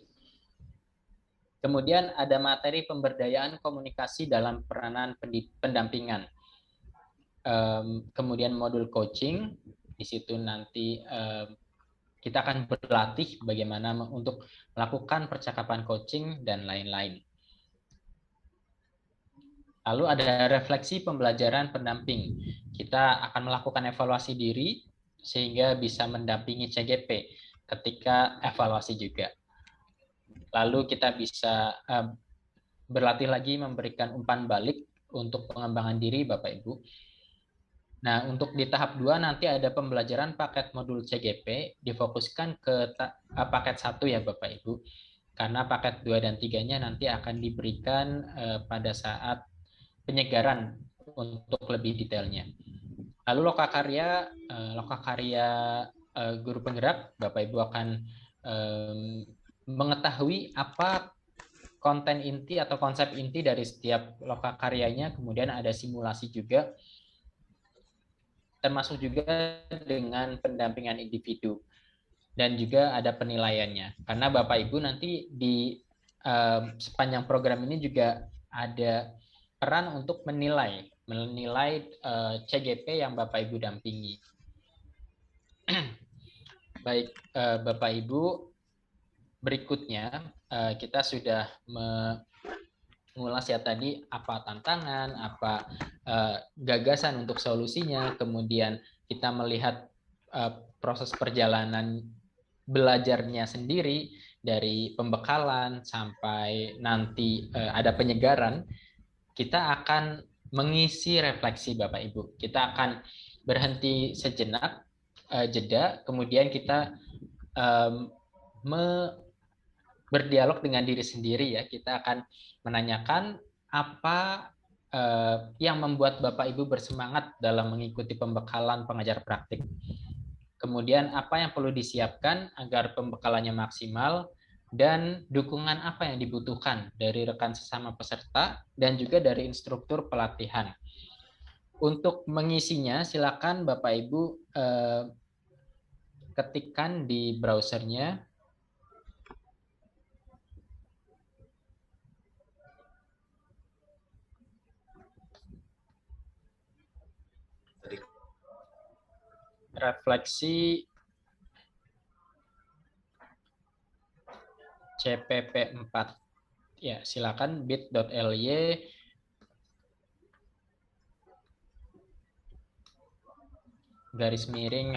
Kemudian ada materi pemberdayaan komunikasi dalam peranan pendampingan. Kemudian modul coaching, di situ nanti kita akan berlatih bagaimana untuk melakukan percakapan coaching dan lain-lain. Lalu ada refleksi pembelajaran pendamping. Kita akan melakukan evaluasi diri sehingga bisa mendampingi CGP ketika evaluasi juga. Lalu kita bisa berlatih lagi memberikan umpan balik untuk pengembangan diri Bapak Ibu. Nah, untuk di tahap 2 nanti ada pembelajaran paket modul CGP difokuskan ke paket 1 ya Bapak Ibu. Karena paket 2 dan 3-nya nanti akan diberikan pada saat penyegaran untuk lebih detailnya. Lalu lokakarya guru penggerak, Bapak Ibu akan mengetahui apa konten inti atau konsep inti dari setiap lokakaryanya, kemudian ada simulasi juga, termasuk juga dengan pendampingan individu, dan juga ada penilaiannya. Karena Bapak Ibu nanti di sepanjang program ini juga ada peran untuk menilai CGP yang Bapak Ibu dampingi. Baik, Bapak Ibu, berikutnya kita sudah mengulas ya tadi apa tantangan, apa gagasan untuk solusinya, kemudian kita melihat proses perjalanan belajarnya sendiri dari pembekalan sampai nanti ada penyegaran. Kita akan mengisi refleksi Bapak Ibu. Kita akan berhenti sejenak, jeda, kemudian kita berdialog dengan diri sendiri ya. Kita akan menanyakan apa yang membuat Bapak Ibu bersemangat dalam mengikuti pembekalan pengajar praktik. Kemudian apa yang perlu disiapkan agar pembekalannya maksimal, dan dukungan apa yang dibutuhkan dari rekan sesama peserta dan juga dari instruktur pelatihan. Untuk mengisinya silakan Bapak Ibu ketikkan di browsernya refleksi CPP 4. Ya, silakan bit.ly _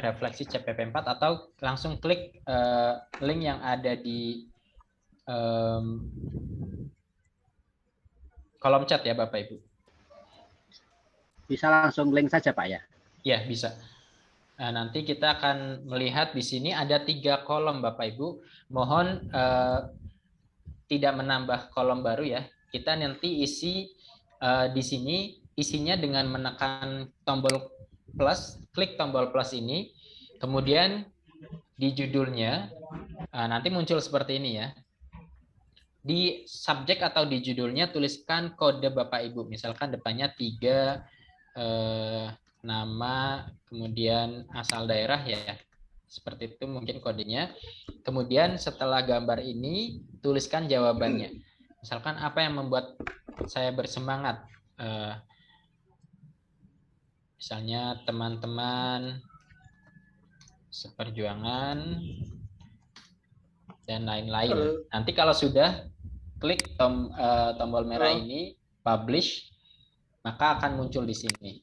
refleksi CPP 4 atau langsung klik link yang ada di kolom chat ya Bapak Ibu. Bisa langsung link saja Pak ya? Ya, bisa. Nah, nanti kita akan melihat di sini ada 3 kolom Bapak Ibu. Mohon tidak menambah kolom baru ya. Kita nanti isi di sini isinya dengan menekan tombol plus, klik tombol plus ini. Kemudian di judulnya nanti muncul seperti ini ya. Di subjek atau di judulnya tuliskan kode Bapak Ibu. Misalkan depannya 3 nama, kemudian asal daerah ya, seperti itu mungkin kodenya. Kemudian setelah gambar ini tuliskan jawabannya. Misalkan apa yang membuat saya bersemangat, misalnya teman-teman seperjuangan dan lain-lain. Nanti kalau sudah klik tombol merah ini publish, maka akan muncul di sini.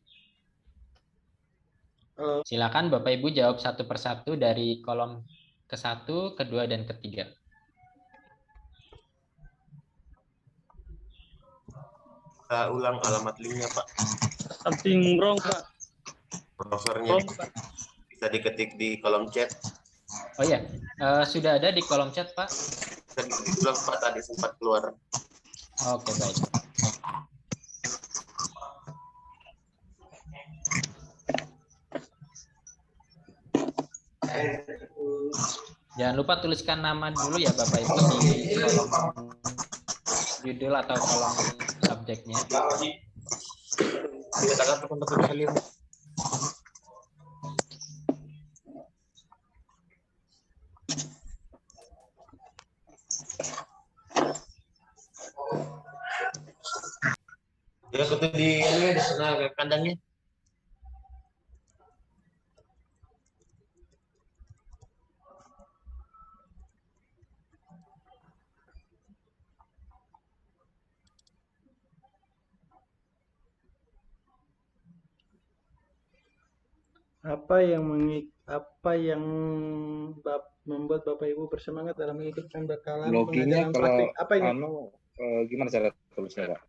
Silakan Bapak Ibu jawab satu persatu dari kolom ke-1, ke-2, dan ke-3. Ulang alamat linknya Pak. Something wrong Pak. Browsernya bisa diketik di kolom chat. Oh ya, sudah ada di kolom chat Pak. Ulang Pak, tadi sempat keluar. Oke, baik. Jangan lupa tuliskan nama dulu ya Bapak Ibu di kolom judul atau kolom subjeknya. Ya, kutu di ini di sana kandangnya. Apa yang membuat Bapak Ibu bersemangat dalam mengikuti pembekalan Loginya pengajaran kalau praktik? Apa ini? Gimana cara tulisnya Pak?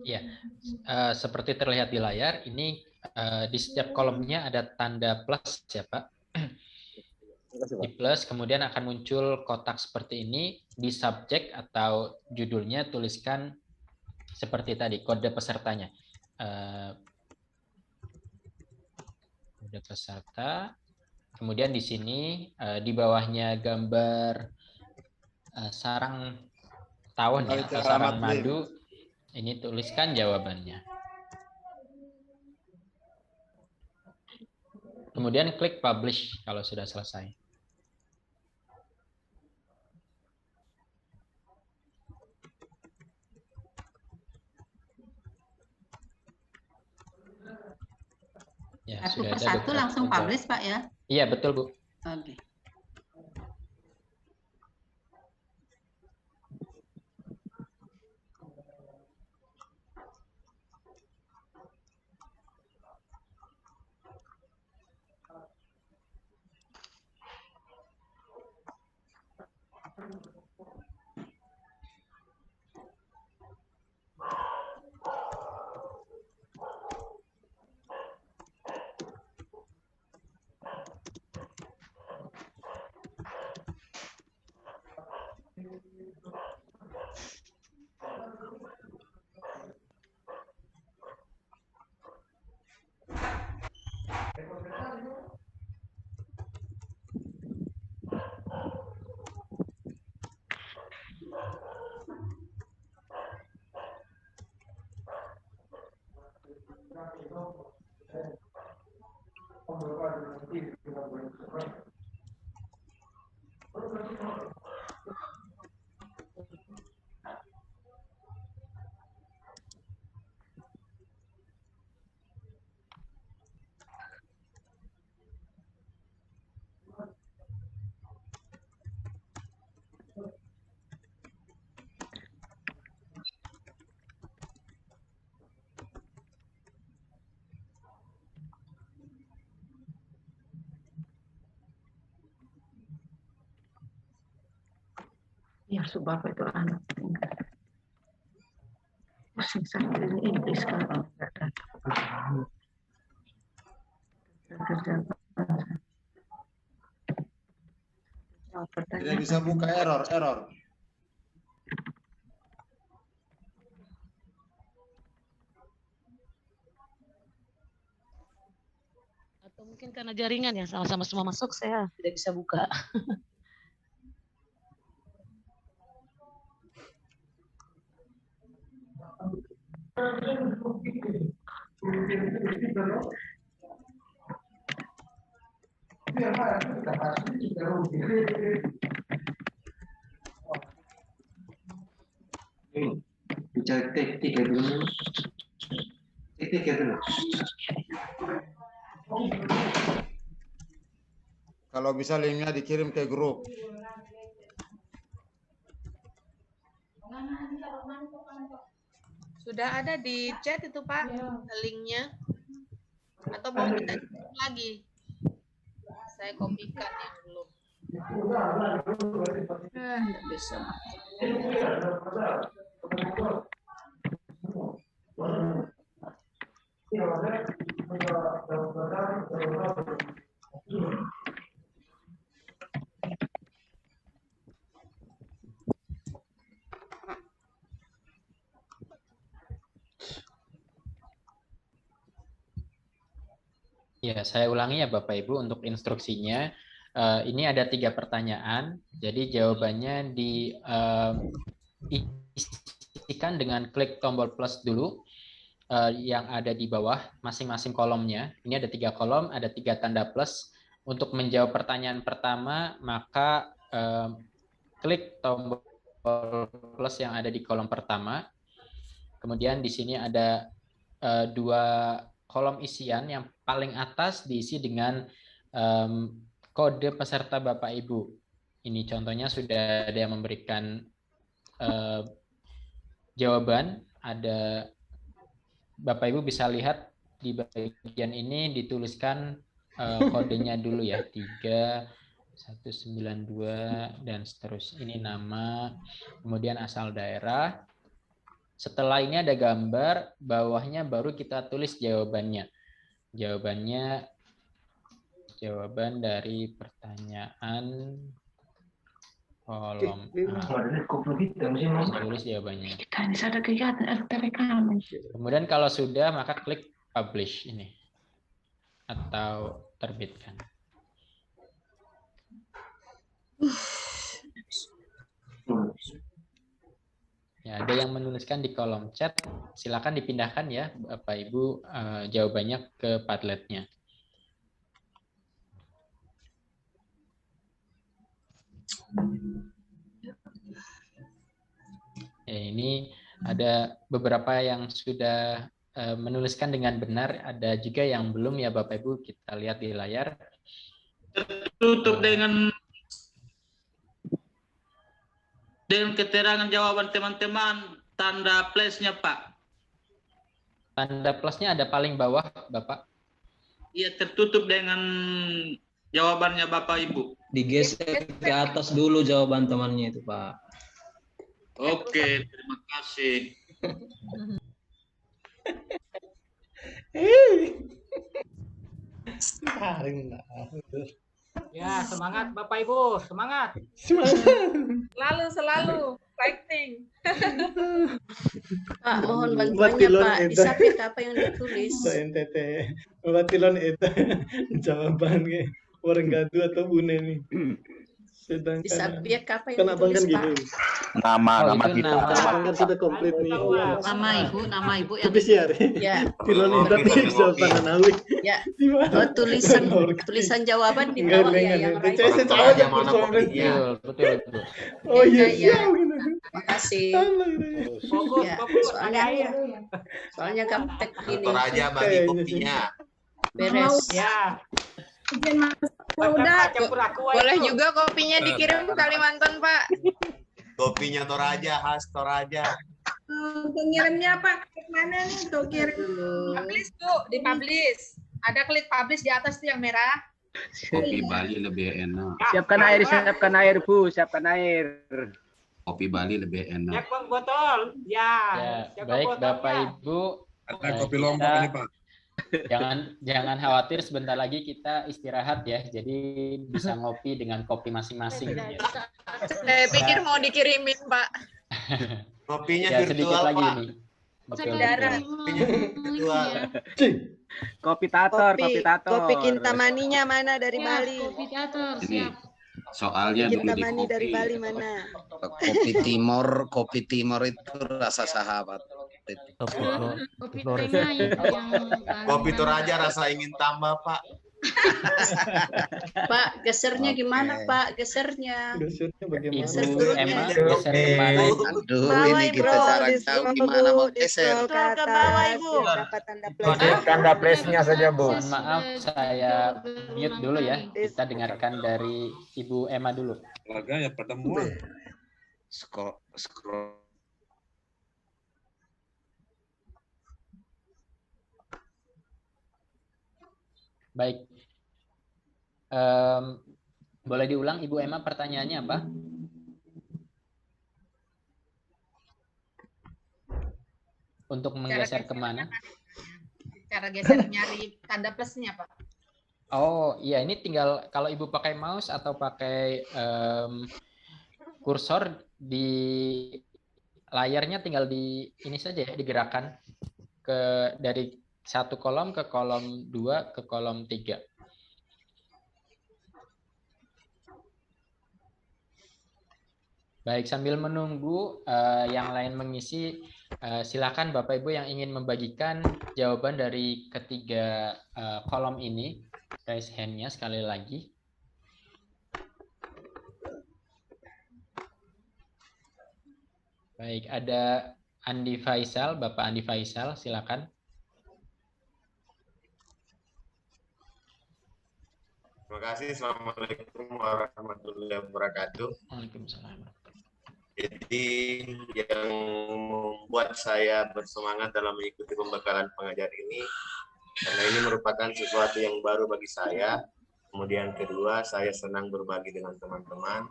Ya, seperti terlihat di layar, ini di setiap kolomnya ada tanda plus ya Pak. Di plus, kemudian akan muncul kotak seperti ini. Di subjek atau judulnya tuliskan seperti tadi, kode pesertanya. Kode peserta. Kemudian di sini di bawahnya gambar sarang tawon ya, atau sarang madu. Ini tuliskan jawabannya. Kemudian klik publish kalau sudah selesai. Ya, Satu sudah ada persatu beberapa langsung jawab. publish, Pak ya? Iya, betul, Bu. Oke. Ya, Bapak itu anak. Pusing sakit ini Inggris kalau nggak ada. Tidak bisa buka error. Atau mungkin karena jaringan ya, sama-sama semua masuk, saya tidak bisa buka. Cek tiga dulu. Cek tiga dulu. Kalau bisa linknya dikirim ke grup. Sudah ada di chat itu Pak, linknya. Atau mau kita kirim lagi? Saya kopikan yang belum. Nggak bisa. Ya, saya ulangi ya Bapak Ibu untuk instruksinya. Ini ada 3 pertanyaan, jadi jawabannya diisikan dengan klik tombol plus dulu yang ada di bawah masing-masing kolomnya. Ini ada 3 kolom, ada 3 tanda plus. Untuk menjawab pertanyaan pertama, maka klik tombol plus yang ada di kolom pertama. Kemudian di sini ada 2 kolom isian, yang paling atas diisi dengan kode peserta Bapak Ibu. Ini contohnya sudah ada yang memberikan jawaban. Ada Bapak Ibu bisa lihat di bagian ini dituliskan kodenya dulu ya, 3192 dan seterusnya. Ini nama, kemudian asal daerah. Setelah ini ada gambar, bawahnya baru kita tulis jawabannya. Jawaban dari pertanyaan kolom A. Tulis jawabannya. Ada kegiatan RTPK. Kemudian kalau sudah, maka klik publish ini atau terbitkan. Ya, ada yang menuliskan di kolom chat, silakan dipindahkan ya Bapak Ibu jawabannya ke Padletnya. Ya, ini ada beberapa yang sudah menuliskan dengan benar, ada juga yang belum ya Bapak Ibu, kita lihat di layar. Tutup dengan keterangan jawaban teman-teman, tanda plusnya Pak. Tanda plusnya ada paling bawah Bapak. Iya, tertutup dengan jawabannya Bapak Ibu. Digeser ke atas dulu jawaban temannya itu Pak. Oke, terima kasih. Ya, semangat Bapak Ibu, semangat. Selalu fighting. Pak, mohon Buat bantuannya tilon Pak, itu. disapit apa yang ditulis. Pak NTT. Buat tilon itu jawaban ke orang gaduh atau bune nih. Sedangkan Disapit apa yang kan abang kan ditulis Pak. gitu. Nama kita. Abang kan sudah komplit nih. Nama ibu yang Tapi siar. Ya. Tilon itu tapi jawaban Nawi. Ya. Oh, tulisan jawaban di bawah ya yang right. Saya tahu aja mana kopinya. Betul. Oh iya, Ya. siap. Makasih. Fokus, Ya, fokus. soalnya gaptek ini. Toraja bagi kopinya. Beres. Ya. Udah, Boleh juga kopinya dikirim ke Kalimantan, Pak. Kopinya Toraja, khas Toraja. Pengirimnya Pak, klik mana nih untuk kirim? Publish tuh, dipublish. Ada klik publish di atas tuh yang merah. Kopi Bali lebih enak. Siapkan air Bu, siapkan air. Kopi Bali lebih enak. Siapkan botol. Ya. Baik Bapak Ibu. Ada kopi lombok ini Pak. Jangan khawatir, sebentar lagi kita istirahat ya, jadi bisa ngopi dengan kopi masing-masing. Ya. Saya pikir mau dikirimin Pak. Kopinya ya, sedikit virtual, lagi Pak. ini. Kopi tator. Kopi Kintamaninya mana dari Bali? Kopi tator, Ini soalnya dulu di Kintamani dari kopi. Bali mana? Kopi Timor itu rasa sahabat. Kopi tengah itu yang Kopi Toraja rasa ingin tambah, Pak. Pak, gesernya gimana Pak? Gesernya. Gesernya bagaimana? Emma, geser kemana? Aduh, ini kita jarang tahu gimana mau geser. Ke bawah Ibu. Dapat tanda plus. Tanda plusnya saja Bu. Mohon maaf, saya mute dulu ya. Kita dengarkan dari Ibu Emma dulu. Keluarga ya pertemuan. Scroll. Baik. Boleh diulang Ibu Emma pertanyaannya apa? Untuk menggeser kemana? Cara geser nyari tanda plusnya Pak. Oh iya, ini tinggal kalau Ibu pakai mouse atau pakai kursor di layarnya, tinggal di ini saja ya, digerakkan ke dari satu kolom ke kolom 2 ke kolom 3. Baik, sambil menunggu yang lain mengisi, silakan Bapak Ibu yang ingin membagikan jawaban dari ketiga kolom ini, raise hand-nya sekali lagi. Baik, ada Andi Faisal, Bapak Andi Faisal, silakan. Terima kasih. Assalamualaikum warahmatullahi wabarakatuh. Waalaikumsalam. Jadi yang membuat saya bersemangat dalam mengikuti pembekalan pengajar ini, karena ini merupakan sesuatu yang baru bagi saya. Kemudian kedua, saya senang berbagi dengan teman-teman.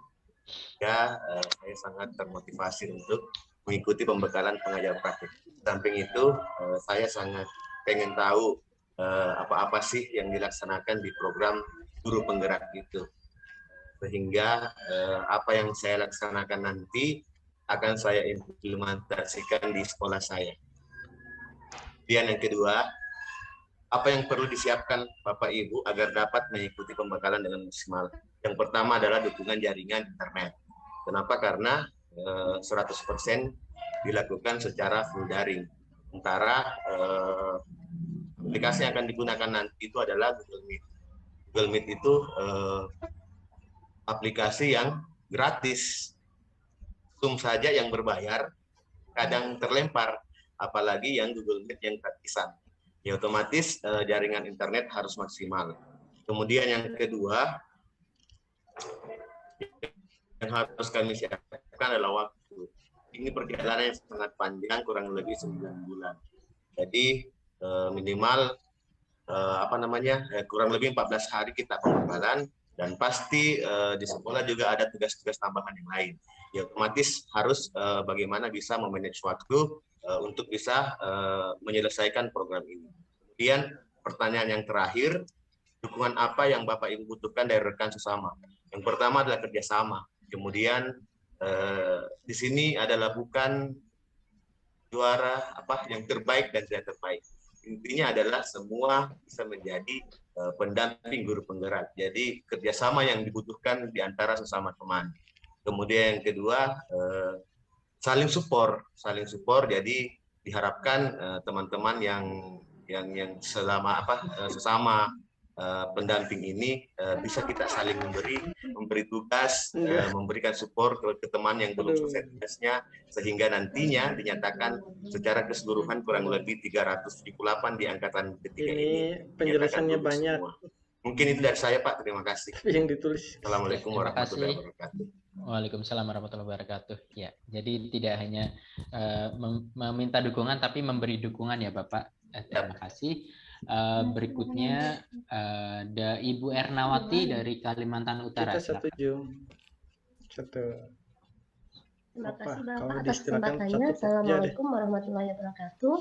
Ya, saya sangat termotivasi untuk mengikuti pembekalan pengajar praktik. Samping itu, saya sangat pengen tahu apa-apa sih yang dilaksanakan di program guru penggerak itu, sehingga apa yang saya laksanakan nanti akan saya implementasikan di sekolah saya. Kemudian yang kedua, apa yang perlu disiapkan Bapak Ibu agar dapat mengikuti pembekalan dengan maksimal? Yang pertama adalah dukungan jaringan internet. Kenapa? Karena 100% dilakukan secara full daring. Sementara aplikasi yang akan digunakan nanti itu adalah Google Meet. Google Meet itu aplikasi yang gratis. Zoom saja yang berbayar kadang terlempar, apalagi yang Google Meet yang gratisan. Ya otomatis jaringan internet harus maksimal. Kemudian yang kedua yang harus kami siapkan adalah waktu. Ini perjalanan yang sangat panjang, kurang lebih 9 bulan. Jadi minimal kurang lebih 14 hari kita pembekalan, dan pasti di sekolah juga ada tugas-tugas tambahan yang lain. Ya otomatis harus bagaimana bisa memanage waktu untuk bisa menyelesaikan program ini. Kemudian pertanyaan yang terakhir, dukungan apa yang Bapak Ibu butuhkan dari rekan sesama? Yang pertama adalah kerjasama. Kemudian di sini adalah bukan juara yang terbaik dan tidak terbaik. Intinya adalah semua bisa menjadi pendamping guru penggerak. Jadi kerjasama yang dibutuhkan di antara sesama teman. Kemudian yang kedua saling support. Jadi diharapkan teman-teman yang sesama pendamping ini bisa kita saling memberi tugas, memberikan support ke teman yang belum selesai tugasnya, sehingga nantinya dinyatakan secara keseluruhan kurang lebih 378 di angkatan ketiga ini. Penjelasannya banyak. Semua. Mungkin itu dari saya, Pak. Terima kasih. Yang ditulis. Assalamualaikum warahmatullahi wabarakatuh. Waalaikumsalam warahmatullahi wabarakatuh. Ya, jadi tidak hanya meminta dukungan, tapi memberi dukungan ya Bapak. Terima kasih. Berikutnya ada Ibu Ernawati dari Kalimantan Utara. Kita setuju. Terima kasih Bapak atas kesempatannya. Assalamualaikum warahmatullahi wabarakatuh.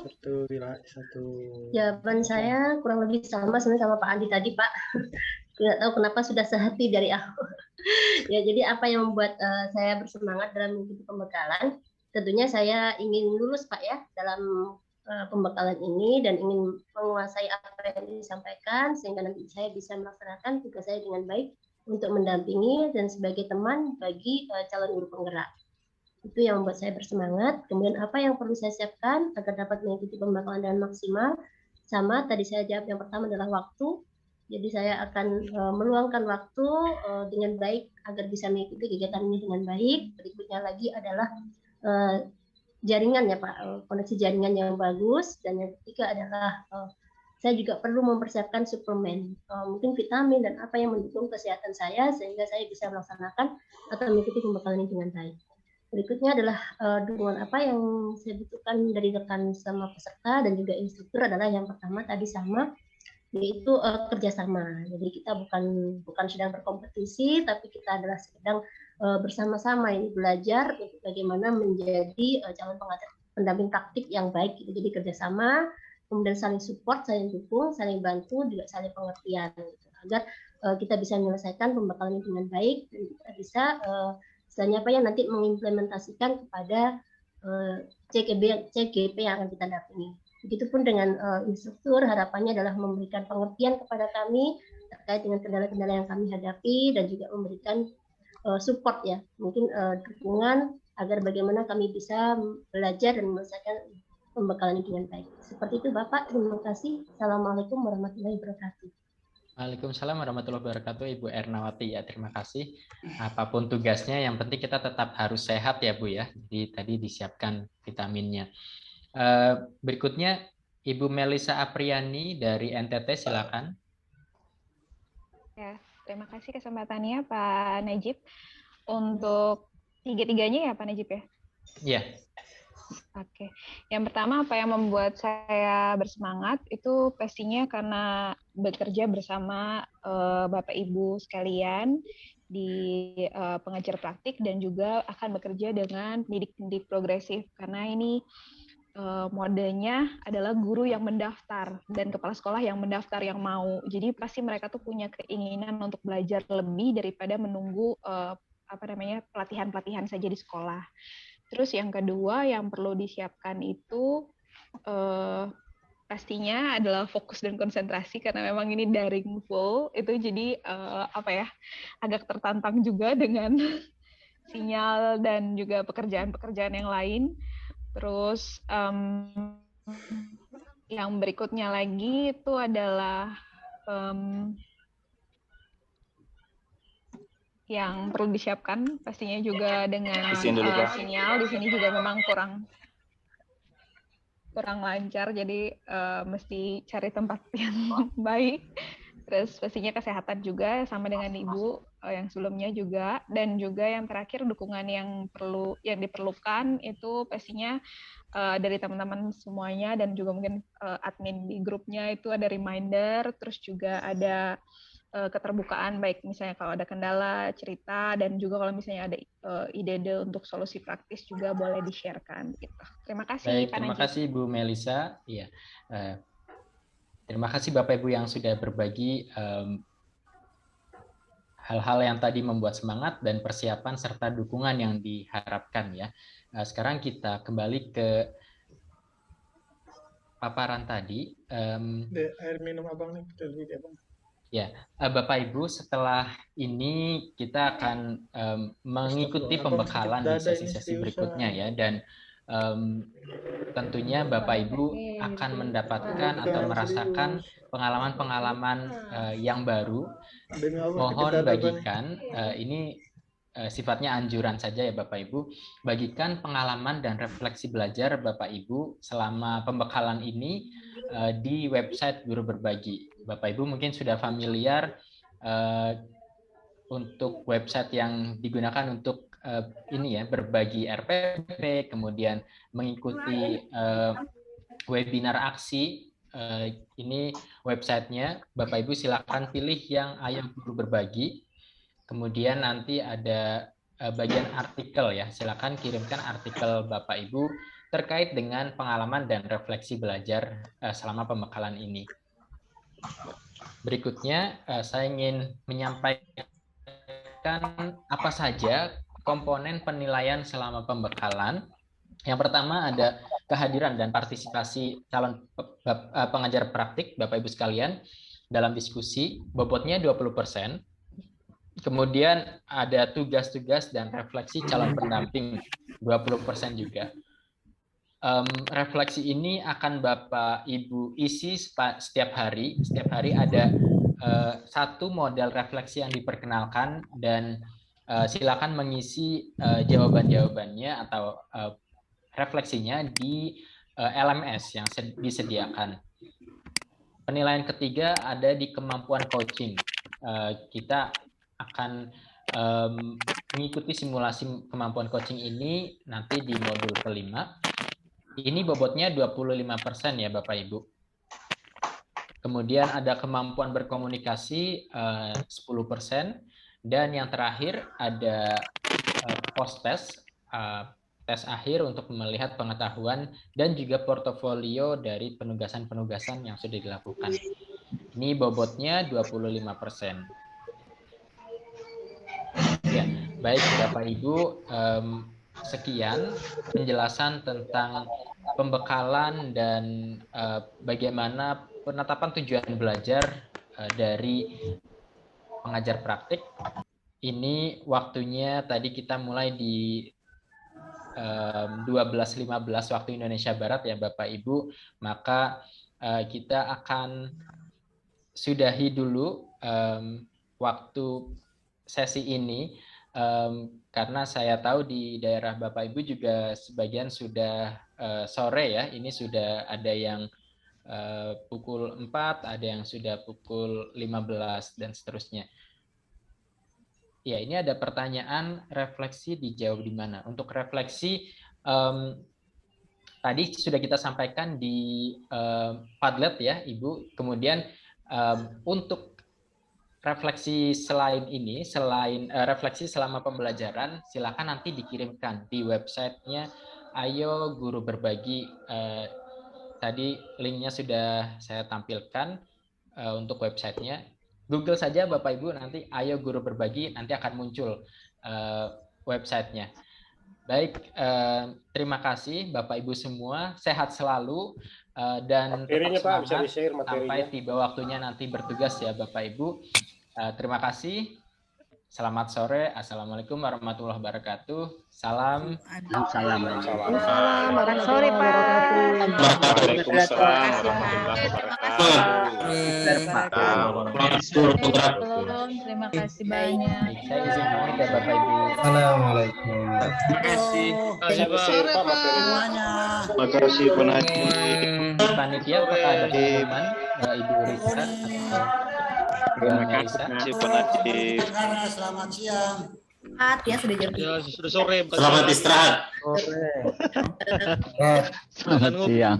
Jawaban saya kurang lebih sama sebenarnya sama Pak Andi tadi, Pak. Tidak tahu kenapa sudah sehati dari aku. Ya, jadi apa yang membuat saya bersemangat dalam mengikuti pembekalan? Tentunya saya ingin lulus, Pak, ya, dalam pembekalan ini, dan ingin menguasai apa yang disampaikan sehingga nanti saya bisa melaksanakan tugas saya dengan baik untuk mendampingi dan sebagai teman bagi calon guru penggerak. Itu yang membuat saya bersemangat. Kemudian apa yang perlu saya siapkan agar dapat mengikuti pembekalan dengan maksimal? Sama tadi saya jawab, yang pertama adalah waktu. Jadi saya akan meluangkan waktu dengan baik agar bisa mengikuti kegiatan ini dengan baik. Berikutnya lagi adalah jaringan ya Pak, koneksi jaringan yang bagus. Dan yang ketiga adalah saya juga perlu mempersiapkan suplemen, mungkin vitamin dan apa yang mendukung kesehatan saya sehingga saya bisa melaksanakan atau mengikuti pembekalan ini dengan baik. Berikutnya adalah dukungan apa yang saya butuhkan dari rekan sama peserta dan juga instruktur adalah yang pertama tadi sama, yaitu kerjasama. Jadi kita bukan sedang berkompetisi, tapi kita adalah sedang bersama-sama ini belajar untuk bagaimana menjadi calon pendamping praktik yang baik. Jadi kerjasama, kemudian saling support, saling dukung, saling bantu, juga saling pengertian, gitu, agar kita bisa menyelesaikan pembekalan ini dengan baik dan kita bisa istilahnya apa ya nanti mengimplementasikan kepada CGP yang akan kita dampingi. Begitupun dengan instruktur, harapannya adalah memberikan pengertian kepada kami terkait dengan kendala-kendala yang kami hadapi dan juga memberikan support ya, mungkin dukungan agar bagaimana kami bisa belajar dan menyelesaikan pembekalan ini dengan baik. Seperti itu Bapak, terima kasih. Assalamualaikum warahmatullahi wabarakatuh. Waalaikumsalam warahmatullahi wabarakatuh, Ibu Ernawati ya, terima kasih. Apapun tugasnya, yang penting kita tetap harus sehat ya Bu ya. Jadi tadi disiapkan vitaminnya. Berikutnya Ibu Melisa Apriani dari NTT, silakan. Ya, terima kasih kesempatannya Pak Najib. Untuk tiga-tiganya ya Pak Najib ya? Iya. Oke, yang pertama apa yang membuat saya bersemangat itu pastinya karena bekerja bersama Bapak Ibu sekalian di pengajar praktik dan juga akan bekerja dengan pendidik-pendidik progresif karena ini modenya adalah guru yang mendaftar dan kepala sekolah yang mendaftar yang mau. Jadi pasti mereka tuh punya keinginan untuk belajar lebih daripada menunggu pelatihan-pelatihan saja di sekolah. Terus yang kedua yang perlu disiapkan itu pastinya adalah fokus dan konsentrasi karena memang ini daring full itu jadi agak tertantang juga dengan sinyal dan juga pekerjaan-pekerjaan yang lain. Terus yang berikutnya lagi itu adalah yang perlu disiapkan pastinya juga dengan sinyal di sini juga memang kurang lancar, jadi mesti cari tempat yang baik. Terus pastinya kesehatan juga sama dengan Ibu yang sebelumnya juga, dan juga yang terakhir dukungan yang diperlukan itu pastinya dari teman-teman semuanya, dan juga mungkin admin di grupnya itu ada reminder, terus juga ada keterbukaan, baik misalnya kalau ada kendala cerita, dan juga kalau misalnya ada ide-ide untuk solusi praktis juga boleh di-share-kan gitu. Terima kasih. Baik, terima kasih Bu Melisa. Iya. Terima kasih Bapak Ibu yang sudah berbagi hal-hal yang tadi membuat semangat dan persiapan serta dukungan yang diharapkan ya. Sekarang kita kembali ke paparan tadi. Air minum abang nih, abang. Ya, Bapak Ibu, setelah ini kita akan mengikuti pembekalan di sesi-sesi berikutnya ya, dan tentunya Bapak Ibu akan mendapatkan atau merasakan pengalaman-pengalaman yang baru. Mohon bagikan, ini sifatnya anjuran saja ya Bapak Ibu, bagikan pengalaman dan refleksi belajar Bapak Ibu selama pembekalan ini di website Guru Berbagi. Bapak Ibu mungkin sudah familiar untuk website yang digunakan untuk ini ya, berbagi RPP, kemudian mengikuti webinar aksi. Ini websitenya, Bapak Ibu silakan pilih yang Ayo Guru Berbagi. Kemudian nanti ada bagian artikel ya, silakan kirimkan artikel Bapak Ibu terkait dengan pengalaman dan refleksi belajar selama pembekalan ini. Berikutnya, saya ingin menyampaikan apa saja komponen penilaian selama pembekalan. Yang pertama ada kehadiran dan partisipasi calon pengajar praktik Bapak Ibu sekalian dalam diskusi, bobotnya 20%. Kemudian ada tugas-tugas dan refleksi calon pendamping 20% juga. Refleksi ini akan Bapak Ibu isi setiap hari. Setiap hari ada satu model refleksi yang diperkenalkan, dan silakan mengisi jawaban-jawabannya atau refleksinya di LMS yang disediakan. Penilaian ketiga ada di kemampuan coaching. Kita akan mengikuti simulasi kemampuan coaching ini nanti di modul kelima. Ini bobotnya 25% ya Bapak Ibu. Kemudian ada kemampuan berkomunikasi 10%, dan yang terakhir ada post test, tes akhir untuk melihat pengetahuan dan juga portofolio dari penugasan-penugasan yang sudah dilakukan. Ini bobotnya 25%. Ya, baik Bapak Ibu, sekian penjelasan tentang pembekalan dan bagaimana penetapan tujuan belajar dari pengajar praktik. Ini waktunya tadi kita mulai di 12.15 waktu Indonesia Barat ya Bapak Ibu, maka kita akan sudahi dulu waktu sesi ini, karena saya tahu di daerah Bapak Ibu juga sebagian sudah sore ya, ini sudah ada yang pukul 4, ada yang sudah pukul 15 dan seterusnya. Ya, ini ada pertanyaan refleksi dijawab di mana. Untuk refleksi tadi sudah kita sampaikan di Padlet ya Ibu. Kemudian untuk refleksi selain ini, selain refleksi selama pembelajaran, silakan nanti dikirimkan di websitenya Ayo Guru Berbagi. Tadi linknya sudah saya tampilkan untuk websitenya. Google saja Bapak Ibu nanti Ayo Guru Berbagi, nanti akan muncul websitenya. Baik, terima kasih Bapak Ibu semua, sehat selalu dan tetap semangat sampai tiba waktunya nanti bertugas ya Bapak Ibu. Terima kasih. Selamat sore. Assalamualaikum warahmatullahi wabarakatuh. Salam. Salam. Selamat sore, Pak. Waalaikumsalam warahmatullahi wabarakatuh. Terima kasih banyak. Saya izin pamit ya Bapak Ibu. Assalamualaikum. Terima kasih. Sore, Pak. Terima kasih penajib. Panitia apakah ada pengumuman Ibu Risa Terima kasih penajib. Selamat siang. Ya sudah jam. Ya, sudah sore. Selamat istirahat. Selamat siang.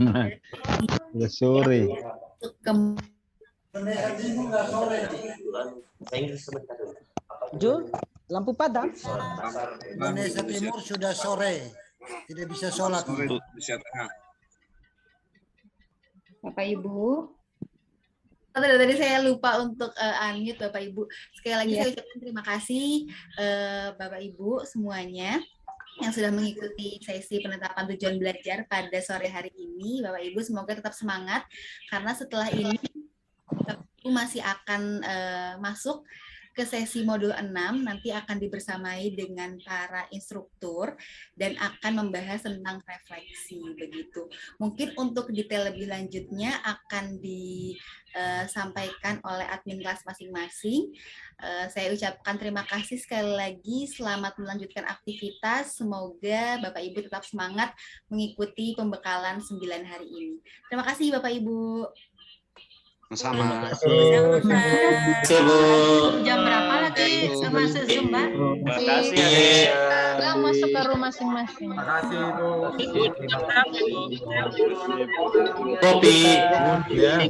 Sudah sore. Jul, lampu padam. Indonesia Timur sudah sore, tidak bisa sholat. Bapak Ibu. Tadi saya lupa untuk unmute Bapak Ibu. Sekali lagi saya ucapkan terima kasih Bapak Ibu semuanya yang sudah mengikuti sesi penetapan tujuan belajar pada sore hari ini. Bapak Ibu semoga tetap semangat karena setelah ini Bapak Ibu masih akan masuk ke sesi modul 6, nanti akan dibersamai dengan para instruktur dan akan membahas tentang refleksi begitu. Mungkin untuk detail lebih lanjutnya akan disampaikan oleh admin kelas masing-masing. Saya ucapkan terima kasih sekali lagi, selamat melanjutkan aktivitas. Semoga Bapak Ibu tetap semangat mengikuti pembekalan 9 hari ini. Terima kasih Bapak Ibu. Sama. Jam berapa lagi sama Mbak? Terima kasih. Sekarang masuk ke rumah masing-masing. Terima kasih, Bu. Kopi. Ya,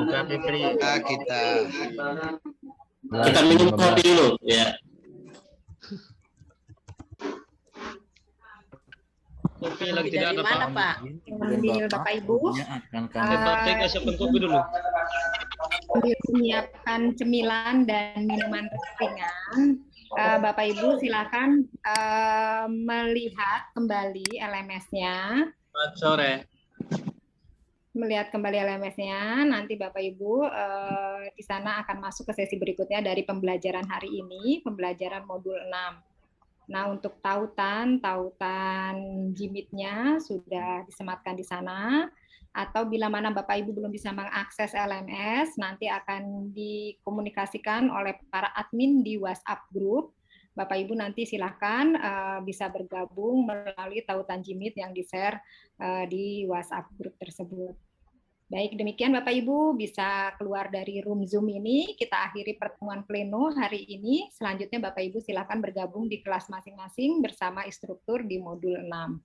kami beri. Kita minum kopi dulu, ya. Kopi lagi tidak ada, Mana, Pak? Ambil Bapak Ibu. Saya siapkan kopi dulu. Menyiapkan cemilan dan minuman ringan. Bapak Ibu silakan melihat kembali LMS-nya. Selamat sore. Melihat kembali LMS-nya, nanti Bapak Ibu di sana akan masuk ke sesi berikutnya dari pembelajaran hari ini, pembelajaran modul 6. Nah, untuk tautan jimitnya sudah disematkan di sana, atau bila mana Bapak Ibu belum bisa mengakses LMS, nanti akan dikomunikasikan oleh para admin di WhatsApp group. Bapak Ibu nanti silakan bisa bergabung melalui tautan jimit yang di-share di WhatsApp group tersebut. Baik, demikian Bapak Ibu bisa keluar dari room Zoom ini. Kita akhiri pertemuan pleno hari ini. Selanjutnya Bapak Ibu silakan bergabung di kelas masing-masing bersama instruktur di modul 6.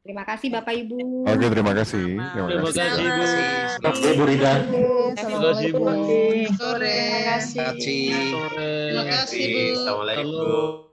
Terima kasih Bapak Ibu. Oke, terima kasih. Terima kasih, Bu. Terima kasih, Bu Rida. Terima kasih, Bu. Sore. Terima kasih. Terima kasih, Bu. Assalamualaikum.